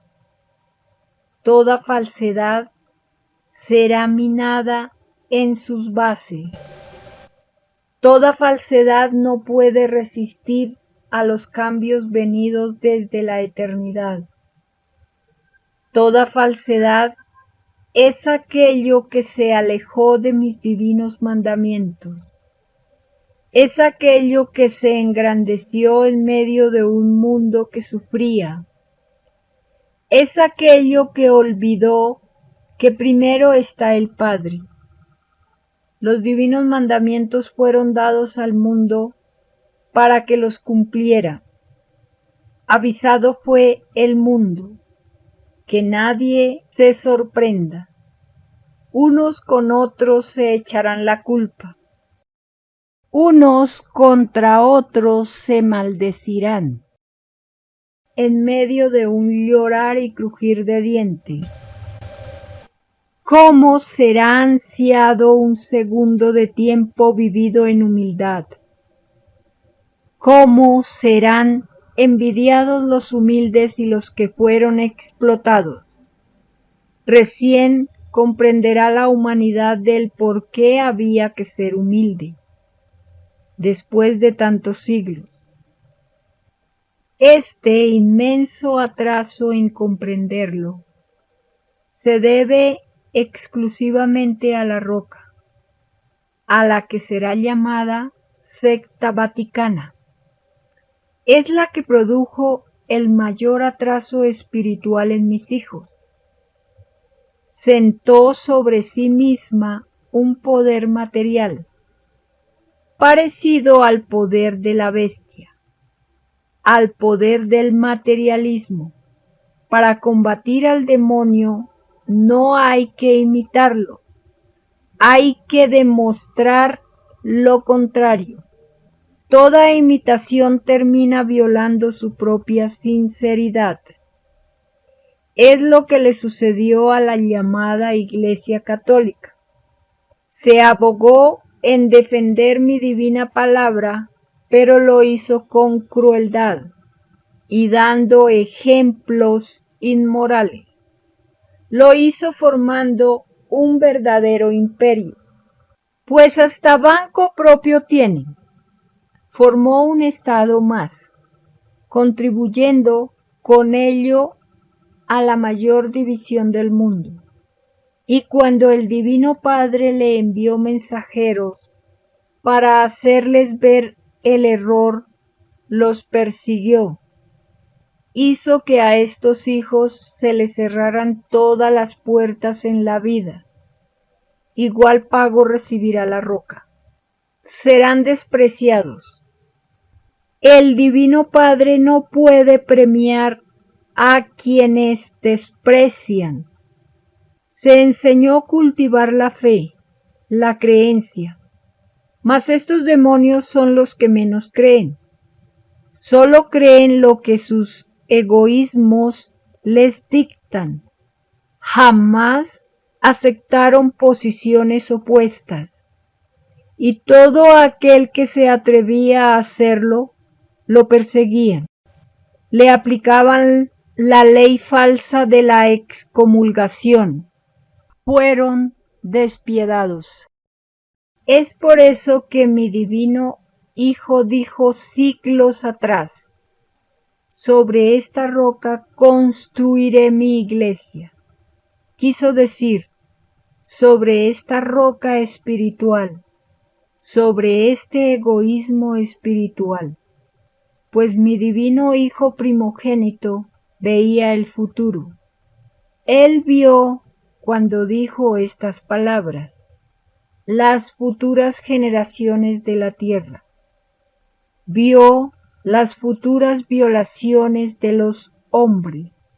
Toda falsedad será minada en sus bases. Toda falsedad no puede resistir a los cambios venidos desde la eternidad. Toda falsedad es aquello que se alejó de mis divinos mandamientos. Es aquello que se engrandeció en medio de un mundo que sufría. Es aquello que olvidó que primero está el Padre. Los divinos mandamientos fueron dados al mundo para que los cumpliera. Avisado fue el mundo. Que nadie se sorprenda. Unos con otros se echarán la culpa. Unos contra otros se maldecirán. En medio de un llorar y crujir de dientes. ¿Cómo será ansiado un segundo de tiempo vivido en humildad? ¿Cómo serán envidiados los humildes y los que fueron explotados? Recién comprenderá la humanidad del por qué había que ser humilde, después de tantos siglos. Este inmenso atraso en comprenderlo se debe exclusivamente a la roca, a la que será llamada secta vaticana. Es la que produjo el mayor atraso espiritual en mis hijos. Sentó sobre sí misma un poder material, parecido al poder de la bestia, al poder del materialismo. Para combatir al demonio no hay que imitarlo, hay que demostrar lo contrario. Toda imitación termina violando su propia sinceridad. Es lo que le sucedió a la llamada Iglesia Católica. Se abogó en defender mi divina palabra, pero lo hizo con crueldad y dando ejemplos inmorales. Lo hizo formando un verdadero imperio, pues hasta banco propio tienen. Formó un estado más, contribuyendo con ello a la mayor división del mundo. Y cuando el Divino Padre le envió mensajeros para hacerles ver el error, los persiguió. Hizo que a estos hijos se les cerraran todas las puertas en la vida. Igual pago recibirá la roca. Serán despreciados. El Divino Padre no puede premiar a quienes desprecian. Se enseñó a cultivar la fe, la creencia, mas estos demonios son los que menos creen. Solo creen lo que sus egoísmos les dictan. Jamás aceptaron posiciones opuestas, y todo aquel que se atrevía a hacerlo, lo perseguían. Le aplicaban la ley falsa de la excomulgación. Fueron despiadados. Es por eso que mi divino Hijo dijo siglos atrás: sobre esta roca construiré mi iglesia. Quiso decir, sobre esta roca espiritual, sobre este egoísmo espiritual, pues mi divino Hijo primogénito veía el futuro. Él vio, cuando dijo estas palabras, las futuras generaciones de la tierra. Vio las futuras violaciones de los hombres.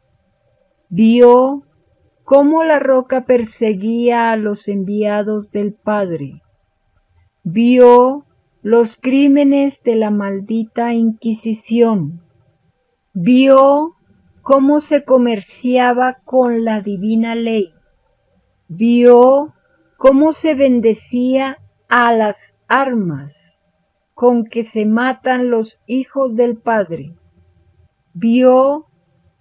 Vio cómo la roca perseguía a los enviados del Padre. Vio los crímenes de la maldita Inquisición. Vio cómo se comerciaba con la divina ley. Vio cómo se bendecía a las armas con que se matan los hijos del Padre. Vio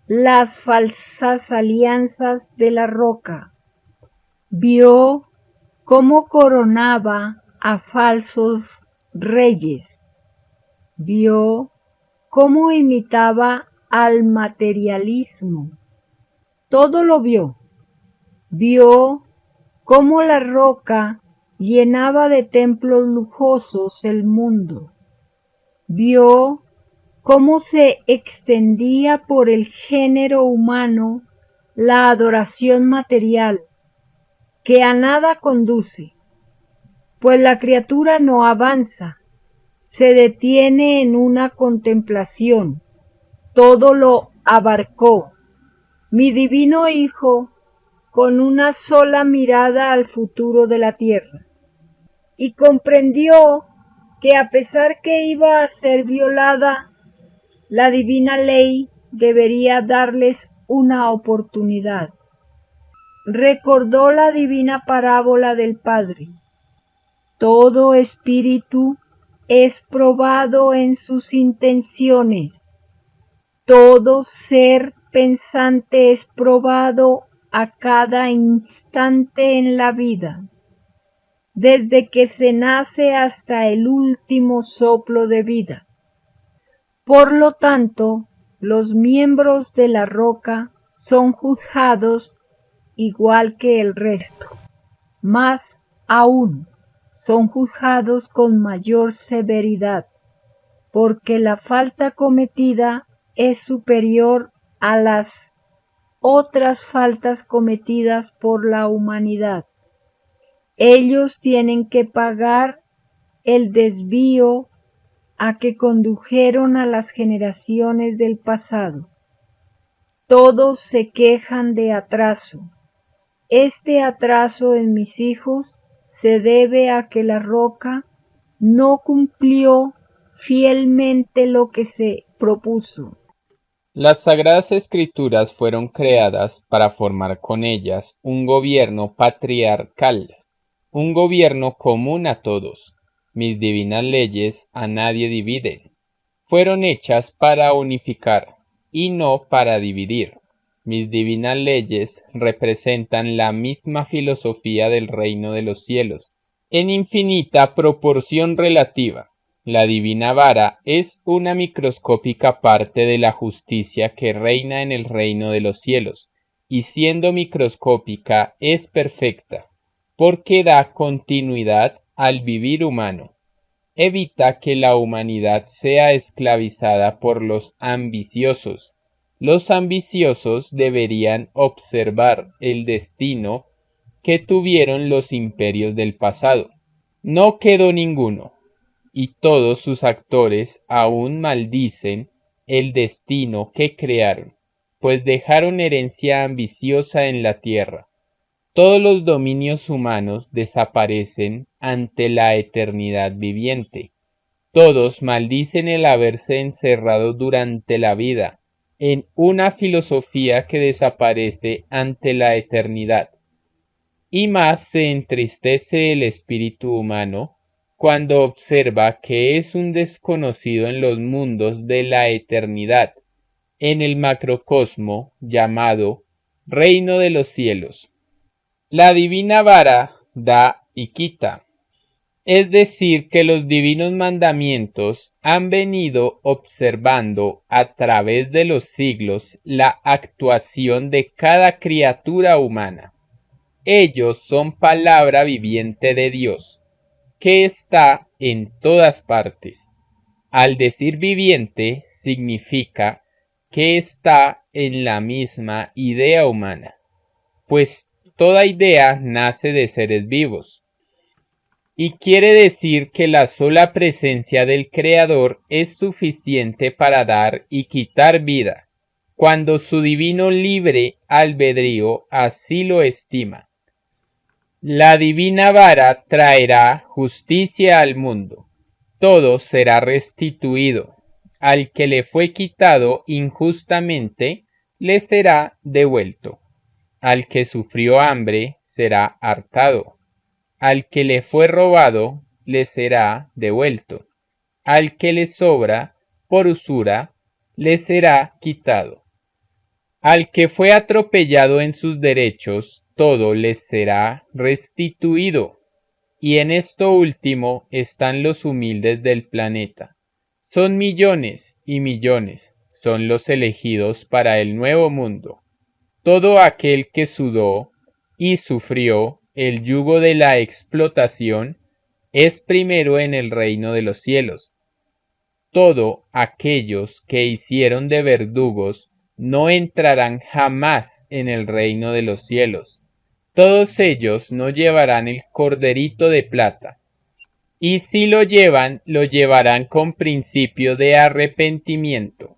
las falsas alianzas de la roca. Vio cómo coronaba a falsos reyes. Vio cómo imitaba al materialismo. Todo lo vio. Vio cómo la roca llenaba de templos lujosos el mundo. Vio cómo se extendía por el género humano la adoración material, que a nada conduce, pues la criatura no avanza, se detiene en una contemplación. Todo lo abarcó mi divino Hijo con una sola mirada al futuro de la tierra, y comprendió que a pesar que iba a ser violada, la divina ley debería darles una oportunidad. Recordó la divina parábola del Padre. Todo espíritu es probado en sus intenciones. Todo ser pensante es probado a cada instante en la vida, desde que se nace hasta el último soplo de vida. Por lo tanto, los miembros de la roca son juzgados igual que el resto. Más aún, son juzgados con mayor severidad, porque la falta cometida es superior a las otras faltas cometidas por la humanidad. Ellos tienen que pagar el desvío a que condujeron a las generaciones del pasado. Todos se quejan de atraso. Este atraso en mis hijos se debe a que la roca no cumplió fielmente lo que se propuso. Las Sagradas Escrituras fueron creadas para formar con ellas un gobierno patriarcal, un gobierno común a todos. Mis divinas leyes a nadie dividen. Fueron hechas para unificar y no para dividir. Mis divinas leyes representan la misma filosofía del reino de los cielos, en infinita proporción relativa. La divina vara es una microscópica parte de la justicia que reina en el reino de los cielos, y siendo microscópica es perfecta, porque da continuidad al vivir humano. evita que la humanidad sea esclavizada por los ambiciosos. Los ambiciosos deberían observar el destino que tuvieron los imperios del pasado. No quedó ninguno, y todos sus actores aún maldicen el destino que crearon, pues dejaron herencia ambiciosa en la tierra. Todos los dominios humanos desaparecen ante la eternidad viviente. Todos maldicen el haberse encerrado durante la vida en una filosofía que desaparece ante la eternidad. Y más se entristece el espíritu humano cuando observa que es un desconocido en los mundos de la eternidad, en el macrocosmo llamado Reino de los Cielos. La divina vara da y quita, es decir, que los divinos mandamientos han venido observando a través de los siglos la actuación de cada criatura humana. Ellos son palabra viviente de Dios, que está en todas partes. Al decir viviente significa que está en la misma idea humana, pues toda idea nace de seres vivos. Y quiere decir que la sola presencia del Creador es suficiente para dar y quitar vida, cuando su divino libre albedrío así lo estima. La divina vara traerá justicia al mundo. Todo será restituido. Al que le fue quitado injustamente, le será devuelto. Al que sufrió hambre, será hartado. Al que le fue robado, le será devuelto. Al que le sobra, por usura, le será quitado. Al que fue atropellado en sus derechos, todo les será restituido. Y en esto último están los humildes del planeta. Son millones y millones, son los elegidos para el nuevo mundo. Todo aquel que sudó y sufrió el yugo de la explotación es primero en el reino de los cielos. Todos aquellos que hicieron de verdugos no entrarán jamás en el reino de los cielos. Todos ellos no llevarán el corderito de plata, y si lo llevarán con principio de arrepentimiento.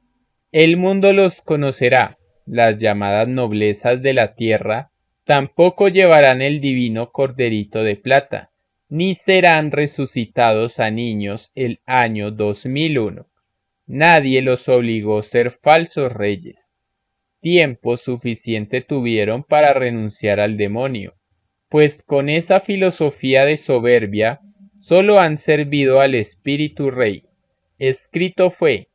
El mundo los conocerá, las llamadas noblezas de la tierra tampoco llevarán el divino corderito de plata, ni serán resucitados a niños el año 2001. Nadie los obligó a ser falsos reyes. Tiempo suficiente tuvieron para renunciar al demonio, pues con esa filosofía de soberbia solo han servido al espíritu rey. Escrito fue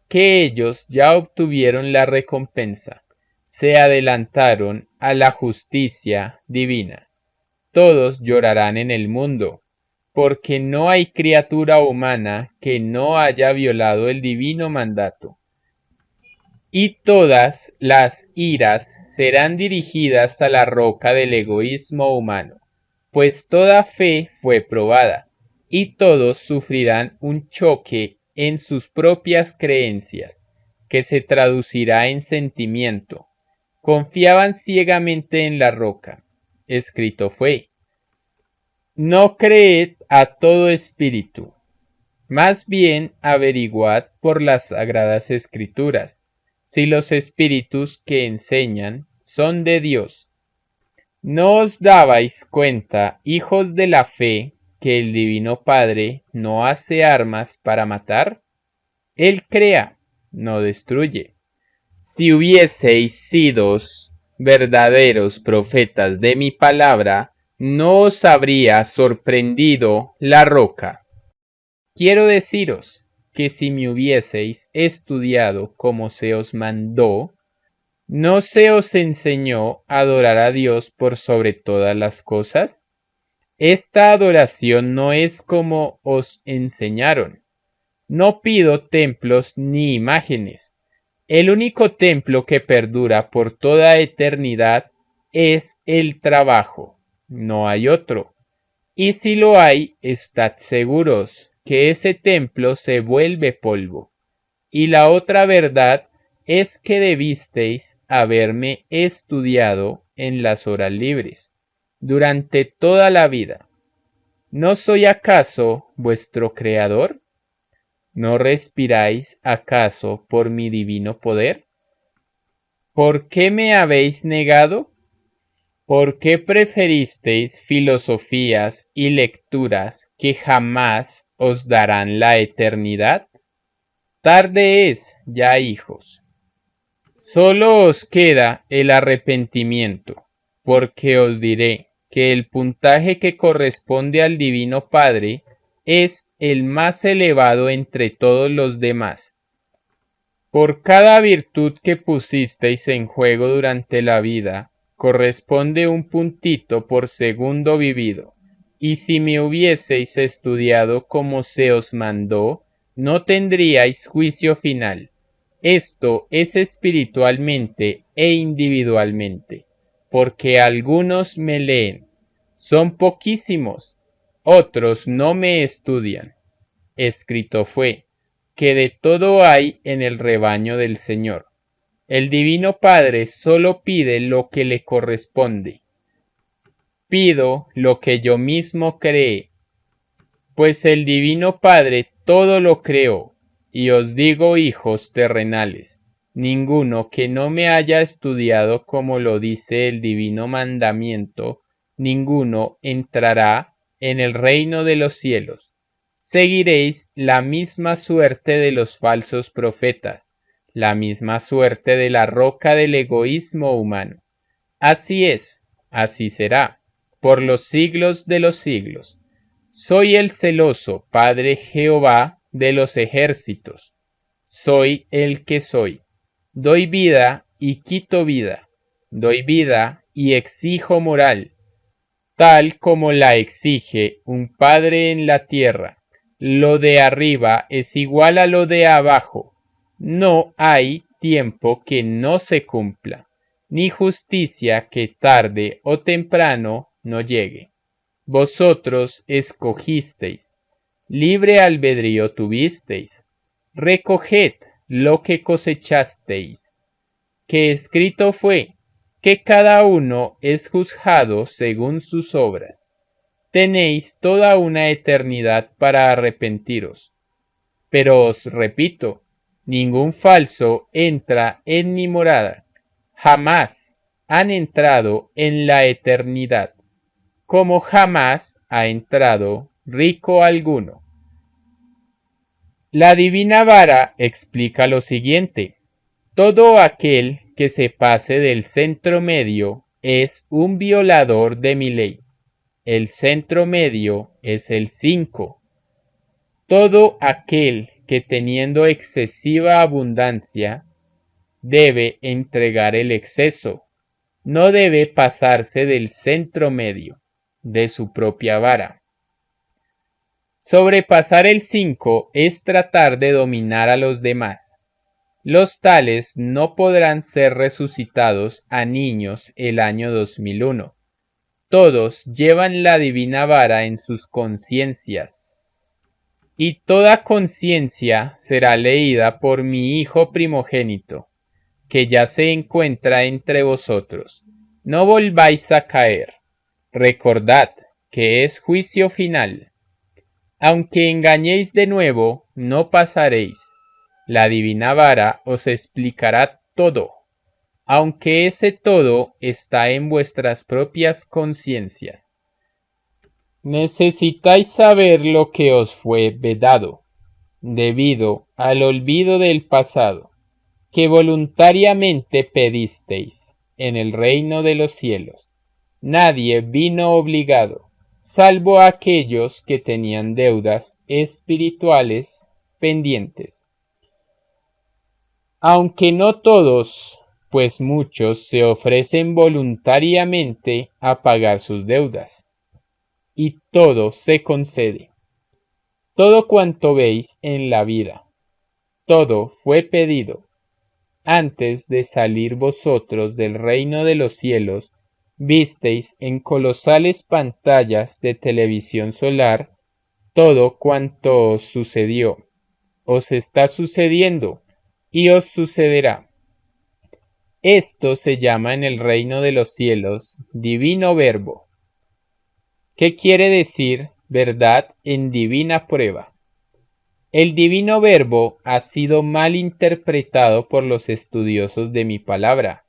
que ellos ya obtuvieron la recompensa, se adelantaron a la justicia divina. Todos llorarán en el mundo, porque no hay criatura humana que no haya violado el divino mandato. Y todas las iras serán dirigidas a la roca del egoísmo humano, pues toda fe fue probada, y todos sufrirán un choque en sus propias creencias, que se traducirá en sentimiento. Confiaban ciegamente en la roca. Escrito fue: no creed a todo espíritu, más bien averiguad por las sagradas escrituras si los espíritus que enseñan son de Dios. ¿No os dabais cuenta, hijos de la fe, que el Divino Padre no hace armas para matar? Él crea, no destruye. Si hubieseis sido verdaderos profetas de mi palabra, no os habría sorprendido la roca. Quiero deciros que si me hubieseis estudiado como se os mandó, ¿no se os enseñó a adorar a Dios por sobre todas las cosas? Esta adoración no es como os enseñaron. No pido templos ni imágenes. El único templo que perdura por toda eternidad es el trabajo. No hay otro. Y si lo hay, estad seguros que ese templo se vuelve polvo. Y la otra verdad es que debisteis haberme estudiado en las horas libres, durante toda la vida. ¿No soy acaso vuestro creador? ¿No respiráis acaso por mi divino poder? ¿Por qué me habéis negado? ¿Por qué preferisteis filosofías y lecturas que jamás os darán la eternidad? Tarde es, ya hijos. Solo os queda el arrepentimiento, porque os diré que el puntaje que corresponde al Divino Padre es el más elevado entre todos los demás. Por cada virtud que pusisteis en juego durante la vida, corresponde un puntito por segundo vivido, y si me hubieseis estudiado como se os mandó, no tendríais juicio final. Esto es espiritualmente e individualmente, porque algunos me leen, son poquísimos, otros no me estudian. Escrito fue, que de todo hay en el rebaño del Señor. El Divino Padre solo pide lo que le corresponde. Pido lo que yo mismo creé, pues el Divino Padre todo lo creó, y os digo, hijos terrenales, ninguno que no me haya estudiado como lo dice el divino mandamiento, ninguno entrará en el reino de los cielos. Seguiréis la misma suerte de los falsos profetas, la misma suerte de la roca del egoísmo humano. Así es, así será, por los siglos de los siglos. Soy el celoso Padre Jehová de los ejércitos. Soy el que soy. Doy vida y quito vida. Doy vida y exijo moral, tal como la exige un padre en la tierra. Lo de arriba es igual a lo de abajo. No hay tiempo que no se cumpla, ni justicia que tarde o temprano no llegue. Vosotros escogisteis, libre albedrío tuvisteis, recoged lo que cosechasteis, que escrito fue, que cada uno es juzgado según sus obras. Tenéis toda una eternidad para arrepentiros. Pero os repito, ningún falso entra en mi morada, jamás han entrado en la eternidad, como jamás ha entrado rico alguno. La divina vara explica lo siguiente: todo aquel que se pase del centro medio es un violador de mi ley. El centro medio es el 5. Todo aquel que teniendo excesiva abundancia debe entregar el exceso, no debe pasarse del centro medio de su propia vara. Sobrepasar el 5 es tratar de dominar a los demás. Los tales no podrán ser resucitados a niños el año 2001. Todos llevan la divina vara en sus conciencias, y toda conciencia será leída por mi Hijo primogénito, que ya se encuentra entre vosotros. No volváis a caer. Recordad que es juicio final. Aunque engañéis de nuevo, no pasaréis. La divina vara os explicará todo, aunque ese todo está en vuestras propias conciencias. Necesitáis saber lo que os fue vedado, debido al olvido del pasado, que voluntariamente pedisteis en el reino de los cielos. Nadie vino obligado, salvo aquellos que tenían deudas espirituales pendientes. Aunque no todos, pues muchos se ofrecen voluntariamente a pagar sus deudas, y todo se concede. Todo cuanto veis en la vida, todo fue pedido. Antes de salir vosotros del reino de los cielos, visteis en colosales pantallas de televisión solar todo cuanto os sucedió, os está sucediendo y os sucederá. Esto se llama en el reino de los cielos divino verbo. ¿Qué quiere decir verdad en divina prueba? El divino verbo ha sido mal interpretado por los estudiosos de mi palabra.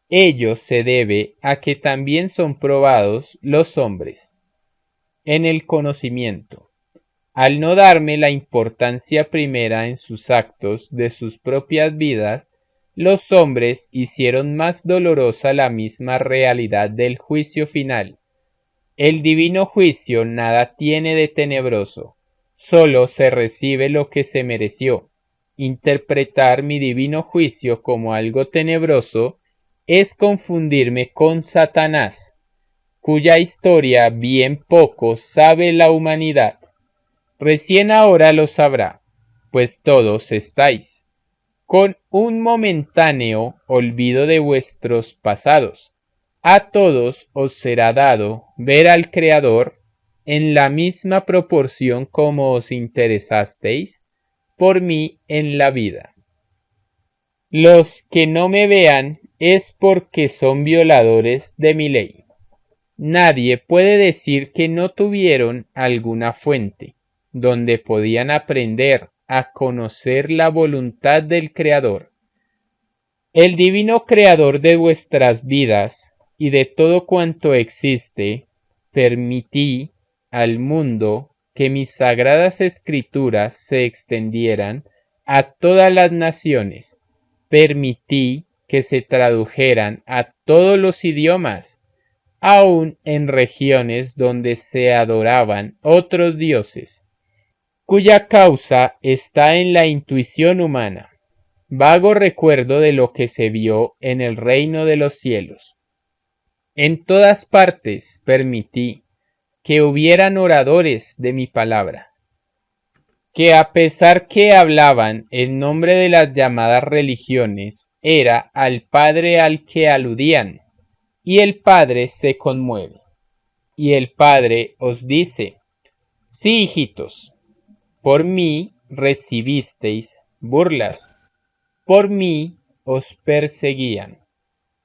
Ello se debe a que también son probados los hombres en el conocimiento, al no darme la importancia primera en sus actos de sus propias vidas. Los hombres hicieron más dolorosa la misma realidad del juicio final. El divino juicio nada tiene de tenebroso, solo se recibe lo que se mereció. Interpretar mi divino juicio como algo tenebroso es confundirme con Satanás, cuya historia bien poco sabe la humanidad. Recién ahora lo sabrá, pues todos estáis con un momentáneo olvido de vuestros pasados. A todos os será dado ver al Creador en la misma proporción como os interesasteis por mí en la vida. Los que no me vean es porque son violadores de mi ley. Nadie puede decir que no tuvieron alguna fuente donde podían aprender a conocer la voluntad del Creador. El divino Creador de vuestras vidas y de todo cuanto existe, permití al mundo que mis sagradas escrituras se extendieran a todas las naciones. Permití que se tradujeran a todos los idiomas, aun en regiones donde se adoraban otros dioses, cuya causa está en la intuición humana, vago recuerdo de lo que se vio en el reino de los cielos. En todas partes permití que hubieran oradores de mi palabra, que a pesar que hablaban en nombre de las llamadas religiones, era al Padre al que aludían, y el Padre se conmueve, y el Padre os dice: sí, hijitos, por mí recibisteis burlas, por mí os perseguían.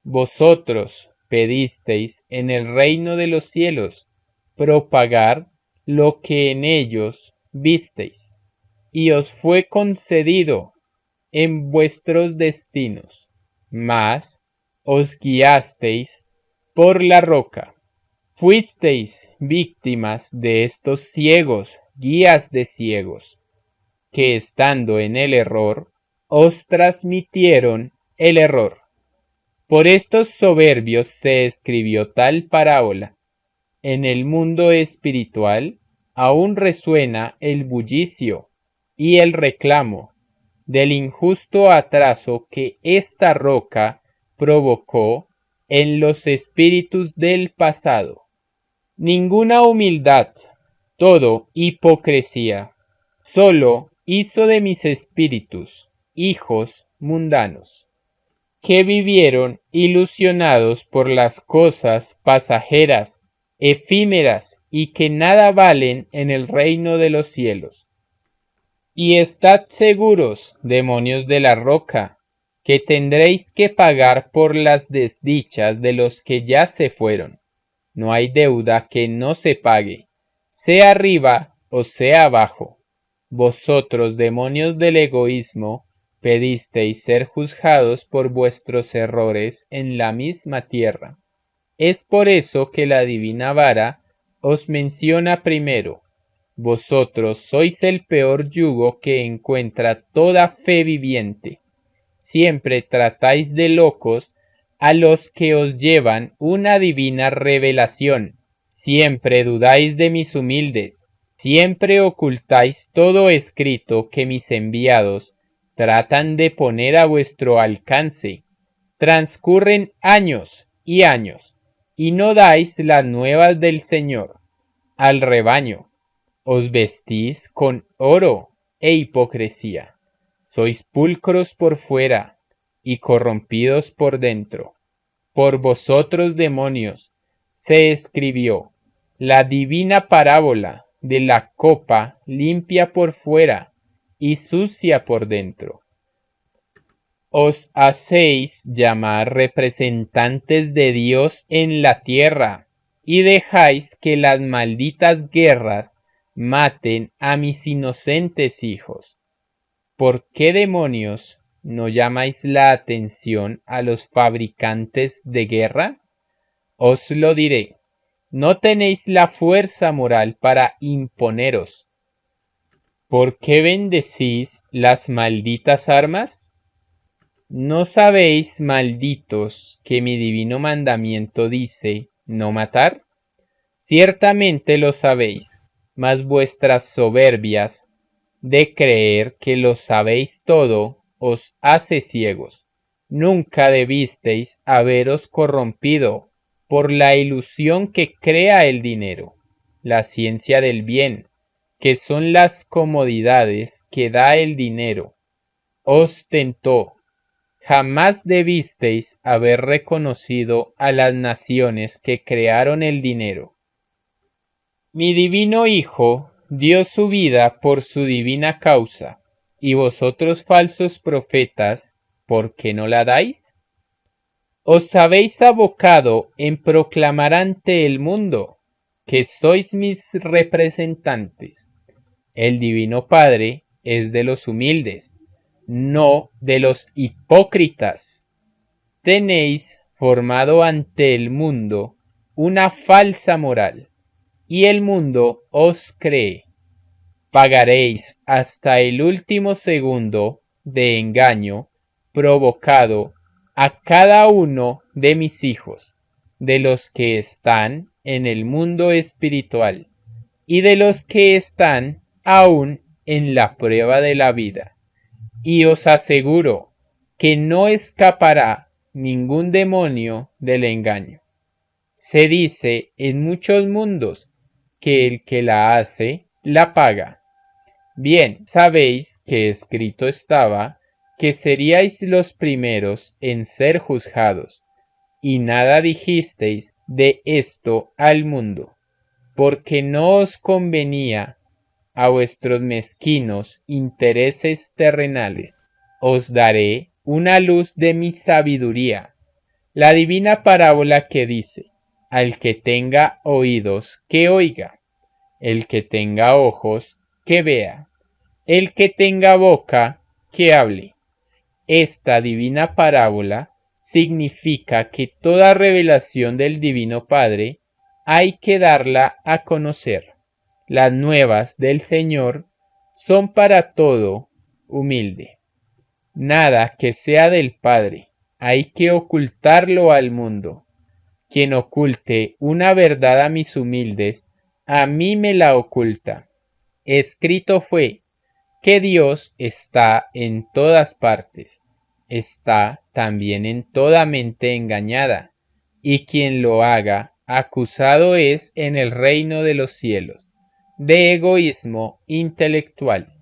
Vosotros pedisteis en el reino de los cielos propagar lo que en ellos visteis, y os fue concedido en vuestros destinos, mas os guiasteis por la roca. Fuisteis víctimas de estos ciegos, guías de ciegos, que estando en el error, os transmitieron el error. Por estos soberbios se escribió tal parábola. En el mundo espiritual aún resuena el bullicio y el reclamo del injusto atraso que esta roca provocó en los espíritus del pasado. Ninguna humildad, todo hipocresía, solo hizo de mis espíritus hijos mundanos, que vivieron ilusionados por las cosas pasajeras, efímeras y que nada valen en el reino de los cielos. Y estad seguros, demonios de la roca, que tendréis que pagar por las desdichas de los que ya se fueron. No hay deuda que no se pague, sea arriba o sea abajo. Vosotros, demonios del egoísmo, pedisteis ser juzgados por vuestros errores en la misma tierra. Es por eso que la divina vara os menciona primero. Vosotros sois el peor yugo que encuentra toda fe viviente. Siempre tratáis de locos a los que os llevan una divina revelación. Siempre dudáis de mis humildes, siempre ocultáis todo escrito que mis enviados tratan de poner a vuestro alcance. Transcurren años y años, y no dais las nuevas del Señor al rebaño. Os vestís con oro e hipocresía. Sois pulcros por fuera y corrompidos por dentro. Por vosotros, demonios, se escribió la divina parábola de la copa limpia por fuera y sucia por dentro. Os hacéis llamar representantes de Dios en la tierra, y dejáis que las malditas guerras maten a mis inocentes hijos. ¿Por qué demonios no llamáis la atención a los fabricantes de guerra? Os lo diré, no tenéis la fuerza moral para imponeros. ¿Por qué bendecís las malditas armas? ¿No sabéis, malditos, que mi divino mandamiento dice no matar? Ciertamente lo sabéis, mas vuestras soberbias de creer que lo sabéis todo os hace ciegos. Nunca debisteis haberos corrompido por la ilusión que crea el dinero, la ciencia del bien, que son las comodidades que da el dinero. Os tentó. Jamás debisteis haber reconocido a las naciones que crearon el dinero. Mi divino Hijo dio su vida por su divina causa, y vosotros falsos profetas, ¿por qué no la dais? Os habéis abocado en proclamar ante el mundo que sois mis representantes. El Divino Padre es de los humildes, no de los hipócritas. Tenéis formado ante el mundo una falsa moral, y el mundo os cree. Pagaréis hasta el último segundo de engaño provocado a cada uno de mis hijos, de los que están en el mundo espiritual y de los que están aún en la prueba de la vida. Y os aseguro que no escapará ningún demonio del engaño. Se dice en muchos mundos que el que la hace, la paga. Bien, sabéis que escrito estaba que seríais los primeros en ser juzgados, y nada dijisteis de esto al mundo, porque no os convenía a vuestros mezquinos intereses terrenales. Os daré una luz de mi sabiduría, la divina parábola que dice: al que tenga oídos, que oiga; el que tenga ojos, que vea; el que tenga boca, que hable. Esta divina parábola significa que toda revelación del Divino Padre hay que darla a conocer. Las nuevas del Señor son para todo humilde. Nada que sea del Padre hay que ocultarlo al mundo. Quien oculte una verdad a mis humildes, a mí me la oculta. Escrito fue que Dios está en todas partes, está también en toda mente engañada, y quien lo haga, acusado es en el reino de los cielos, de egoísmo intelectual.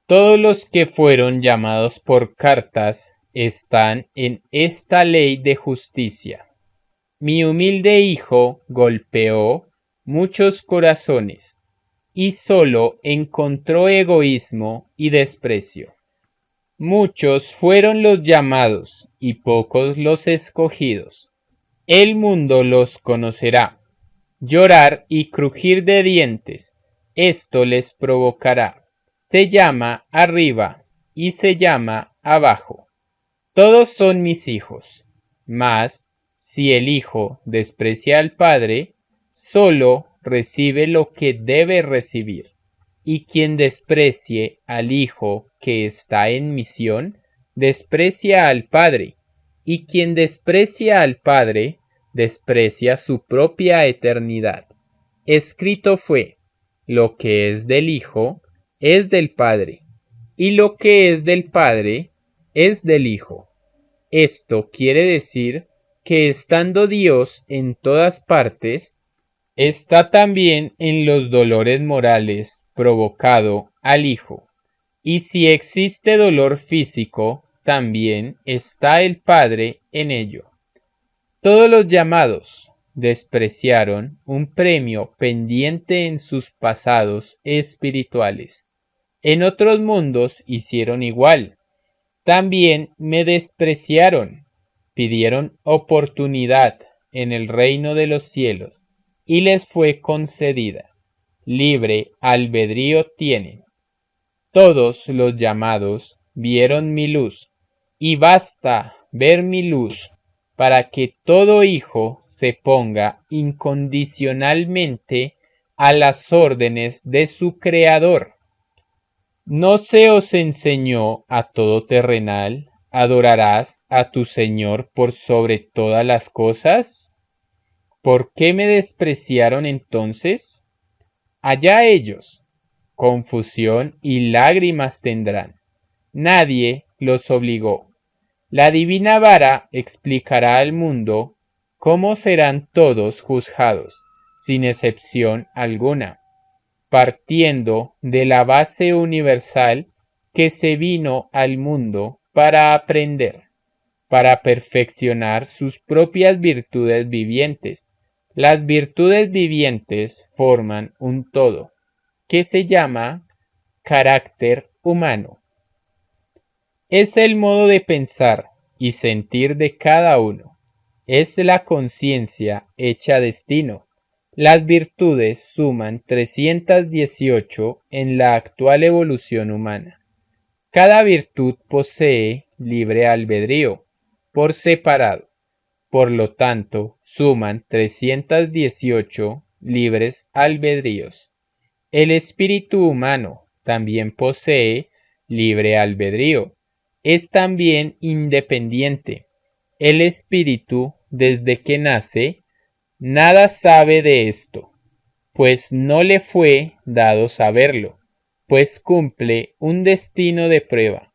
Todos los que fueron llamados por cartas están en esta ley de justicia. Mi humilde hijo golpeó muchos corazones y solo encontró egoísmo y desprecio. Muchos fueron los llamados y pocos los escogidos. El mundo los conocerá. Llorar y crujir de dientes, esto les provocará. Se llama arriba y se llama abajo. Todos son mis hijos, mas si el hijo desprecia al padre, solo recibe lo que debe recibir. Y quien desprecie al hijo que está en misión, desprecia al padre. Y quien desprecia al padre, desprecia su propia eternidad. Escrito fue: lo que es del hijo, es del Padre, y lo que es del Padre, es del Hijo. Esto quiere decir que estando Dios en todas partes, está también en los dolores morales provocado al Hijo. Y si existe dolor físico, también está el Padre en ello. Todos los llamados, despreciaron un premio pendiente en sus pasados espirituales. En otros mundos hicieron igual. También me despreciaron, pidieron oportunidad en el reino de los cielos, y les fue concedida. Libre albedrío tienen. Todos los llamados vieron mi luz, y basta ver mi luz para que todo hijo se ponga incondicionalmente a las órdenes de su Creador. ¿No se os enseñó a todo terrenal, adorarás a tu Señor por sobre todas las cosas? ¿Por qué me despreciaron entonces? Allá ellos, confusión y lágrimas tendrán. Nadie los obligó. La divina vara explicará al mundo cómo serán todos juzgados, sin excepción alguna, partiendo de la base universal que se vino al mundo para aprender, para perfeccionar sus propias virtudes vivientes. Las virtudes vivientes forman un todo, que se llama carácter humano. Es el modo de pensar y sentir de cada uno. Es la conciencia hecha destino. Las virtudes suman 318 en la actual evolución humana. Cada virtud posee libre albedrío, por separado. Por lo tanto, suman 318 libres albedríos. El espíritu humano también posee libre albedrío. Es también independiente. El espíritu, desde que nace, nada sabe de esto, pues no le fue dado saberlo, pues cumple un destino de prueba,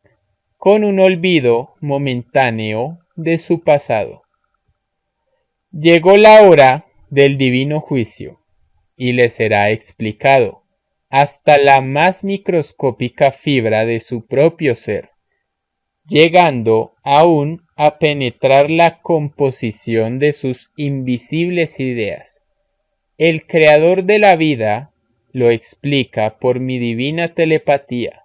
con un olvido momentáneo de su pasado. Llegó la hora del divino juicio, y le será explicado hasta la más microscópica fibra de su propio ser, llegando aún a penetrar la composición de sus invisibles ideas. El creador de la vida lo explica por mi divina telepatía,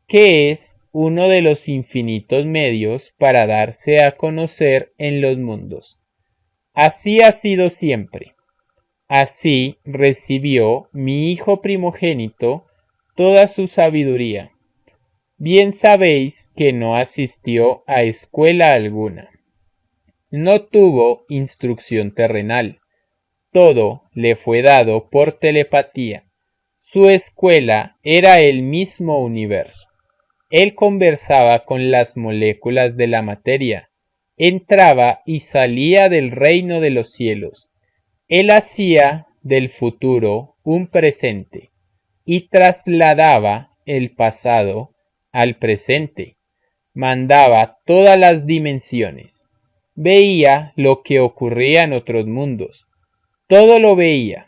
que es uno de los infinitos medios para darse a conocer en los mundos. Así ha sido siempre. Así recibió mi hijo primogénito toda su sabiduría. Bien sabéis que no asistió a escuela alguna. No tuvo instrucción terrenal. Todo le fue dado por telepatía. Su escuela era el mismo universo. Él conversaba con las moléculas de la materia. Entraba y salía del reino de los cielos. Él hacía del futuro un presente y trasladaba el pasado al presente, mandaba todas las dimensiones, veía lo que ocurría en otros mundos, todo lo veía.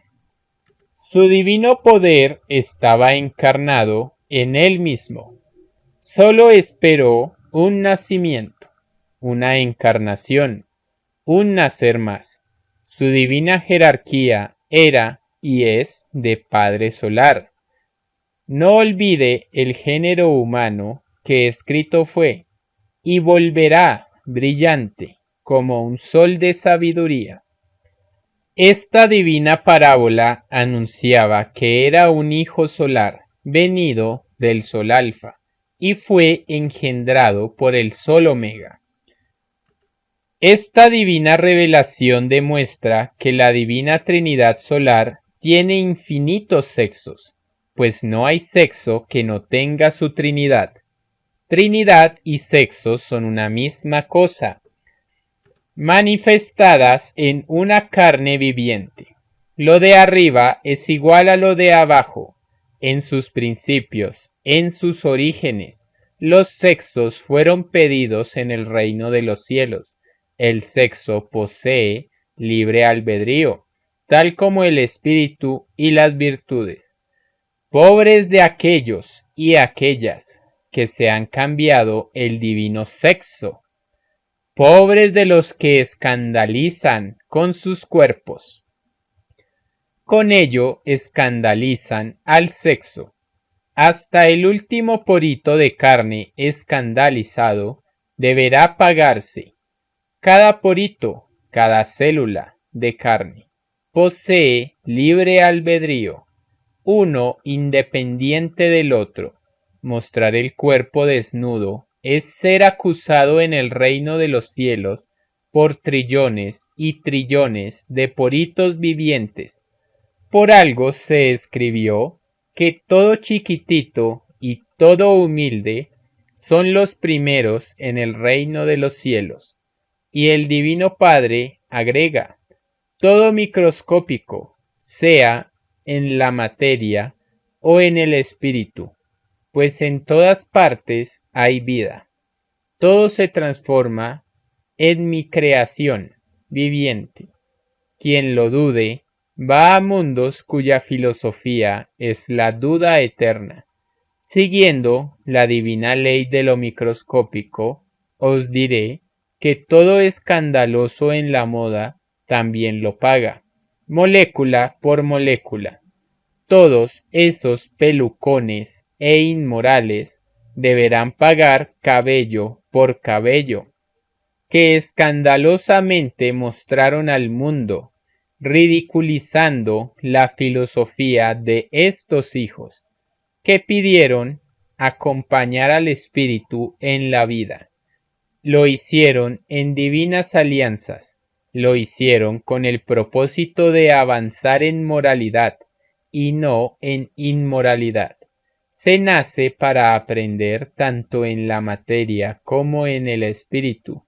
Su divino poder estaba encarnado en él mismo. Solo esperó un nacimiento, una encarnación, un nacer más. Su divina jerarquía era y es de Padre Solar. No olvide el género humano que escrito fue, y volverá brillante como un sol de sabiduría. Esta divina parábola anunciaba que era un hijo solar, venido del sol alfa, y fue engendrado por el sol omega. Esta divina revelación demuestra que la divina Trinidad solar tiene infinitos sexos, pues no hay sexo que no tenga su Trinidad. Trinidad y sexo son una misma cosa, manifestadas en una carne viviente. Lo de arriba es igual a lo de abajo, en sus principios, en sus orígenes. Los sexos fueron pedidos en el reino de los cielos. El sexo posee libre albedrío, tal como el espíritu y las virtudes. Pobres de aquellos y aquellas que se han cambiado el divino sexo. Pobres de los que escandalizan con sus cuerpos. Con ello escandalizan al sexo. Hasta el último porito de carne escandalizado deberá pagarse. Cada porito, cada célula de carne, posee libre albedrío, uno independiente del otro. Mostrar el cuerpo desnudo es ser acusado en el reino de los cielos por trillones y trillones de poritos vivientes. Por algo se escribió que todo chiquitito y todo humilde son los primeros en el reino de los cielos. Y el Divino Padre agrega, todo microscópico, sea en la materia o en el espíritu, pues en todas partes hay vida. Todo se transforma en mi creación viviente. Quien lo dude, va a mundos cuya filosofía es la duda eterna. Siguiendo la divina ley de lo microscópico, os diré que todo escandaloso en la moda también lo paga, molécula por molécula. Todos esos pelucones e inmorales deberán pagar cabello por cabello, que escandalosamente mostraron al mundo, ridiculizando la filosofía de estos hijos, que pidieron acompañar al Espíritu en la vida. Lo hicieron en divinas alianzas, lo hicieron con el propósito de avanzar en moralidad y no en inmoralidad. Se nace para aprender tanto en la materia como en el espíritu.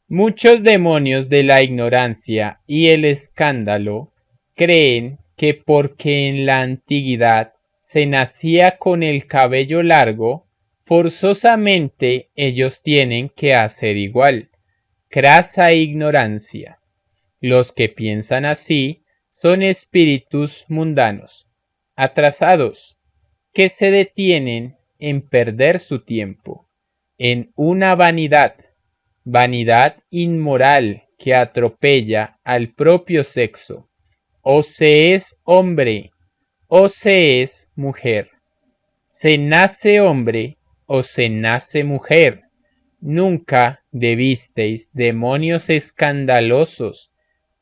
Muchos demonios de la ignorancia y el escándalo creen que porque en la antigüedad se nacía con el cabello largo, forzosamente ellos tienen que hacer igual. Crasa ignorancia. Los que piensan así son espíritus mundanos, atrasados, que se detienen en perder su tiempo, en una vanidad inmoral que atropella al propio sexo. O se es hombre, o se es mujer. Se nace hombre, o se nace mujer. Nunca debisteis, demonios escandalosos,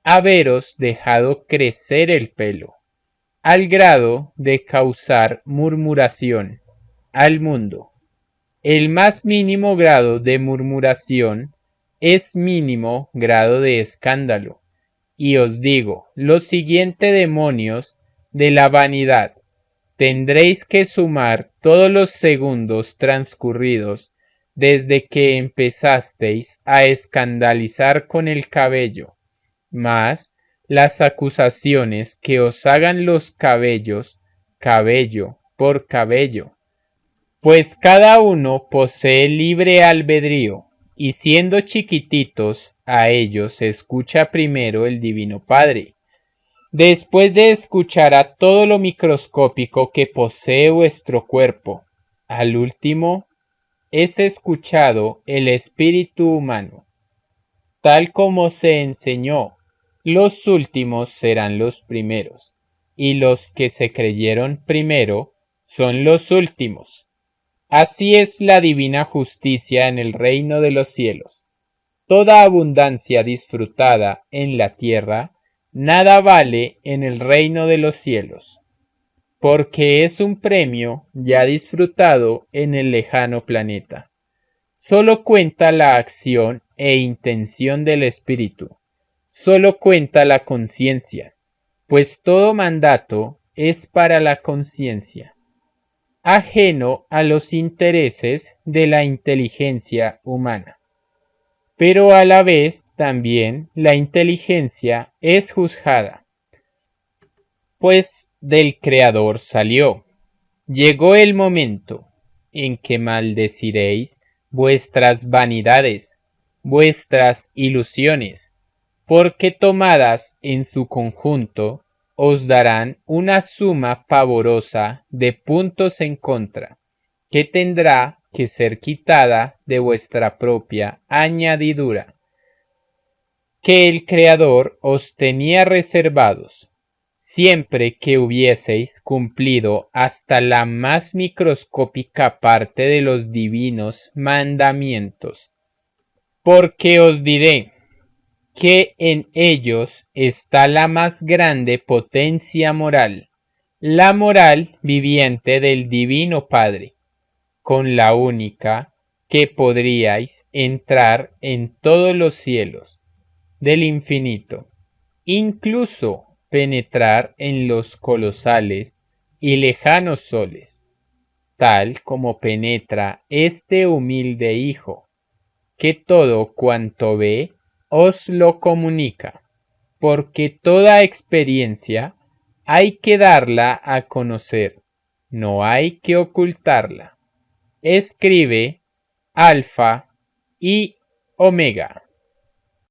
haberos dejado crecer el pelo, al grado de causar murmuración al mundo. El más mínimo grado de murmuración es mínimo grado de escándalo. Y os digo, los siguientes demonios de la vanidad, tendréis que sumar todos los segundos transcurridos desde que empezasteis a escandalizar con el cabello, más las acusaciones que os hagan los cabellos, cabello por cabello. Pues cada uno posee libre albedrío, y siendo chiquititos, a ellos escucha primero el Divino Padre. Después de escuchar a todo lo microscópico que posee vuestro cuerpo, al último es escuchado el espíritu humano. Tal como se enseñó, los últimos serán los primeros, y los que se creyeron primero son los últimos. Así es la divina justicia en el reino de los cielos. Toda abundancia disfrutada en la tierra, nada vale en el reino de los cielos, porque es un premio ya disfrutado en el lejano planeta. Solo cuenta la acción e intención del espíritu, solo cuenta la conciencia, pues todo mandato es para la conciencia, ajeno a los intereses de la inteligencia humana. Pero a la vez también la inteligencia es juzgada, pues del Creador salió. Llegó el momento en que maldeciréis vuestras vanidades, vuestras ilusiones, porque tomadas en su conjunto os darán una suma pavorosa de puntos en contra, que tendrá que ser quitada de vuestra propia añadidura. que el Creador os tenía reservados, siempre que hubieseis cumplido hasta la más microscópica parte de los divinos mandamientos. Porque os diré que en ellos está la más grande potencia moral, la moral viviente del Divino Padre, con la única que podríais entrar en todos los cielos del infinito, incluso penetrar en los colosales y lejanos soles, tal como penetra este humilde Hijo, que todo cuanto ve os lo comunica, porque toda experiencia hay que darla a conocer, no hay que ocultarla. Escribe Alfa y Omega.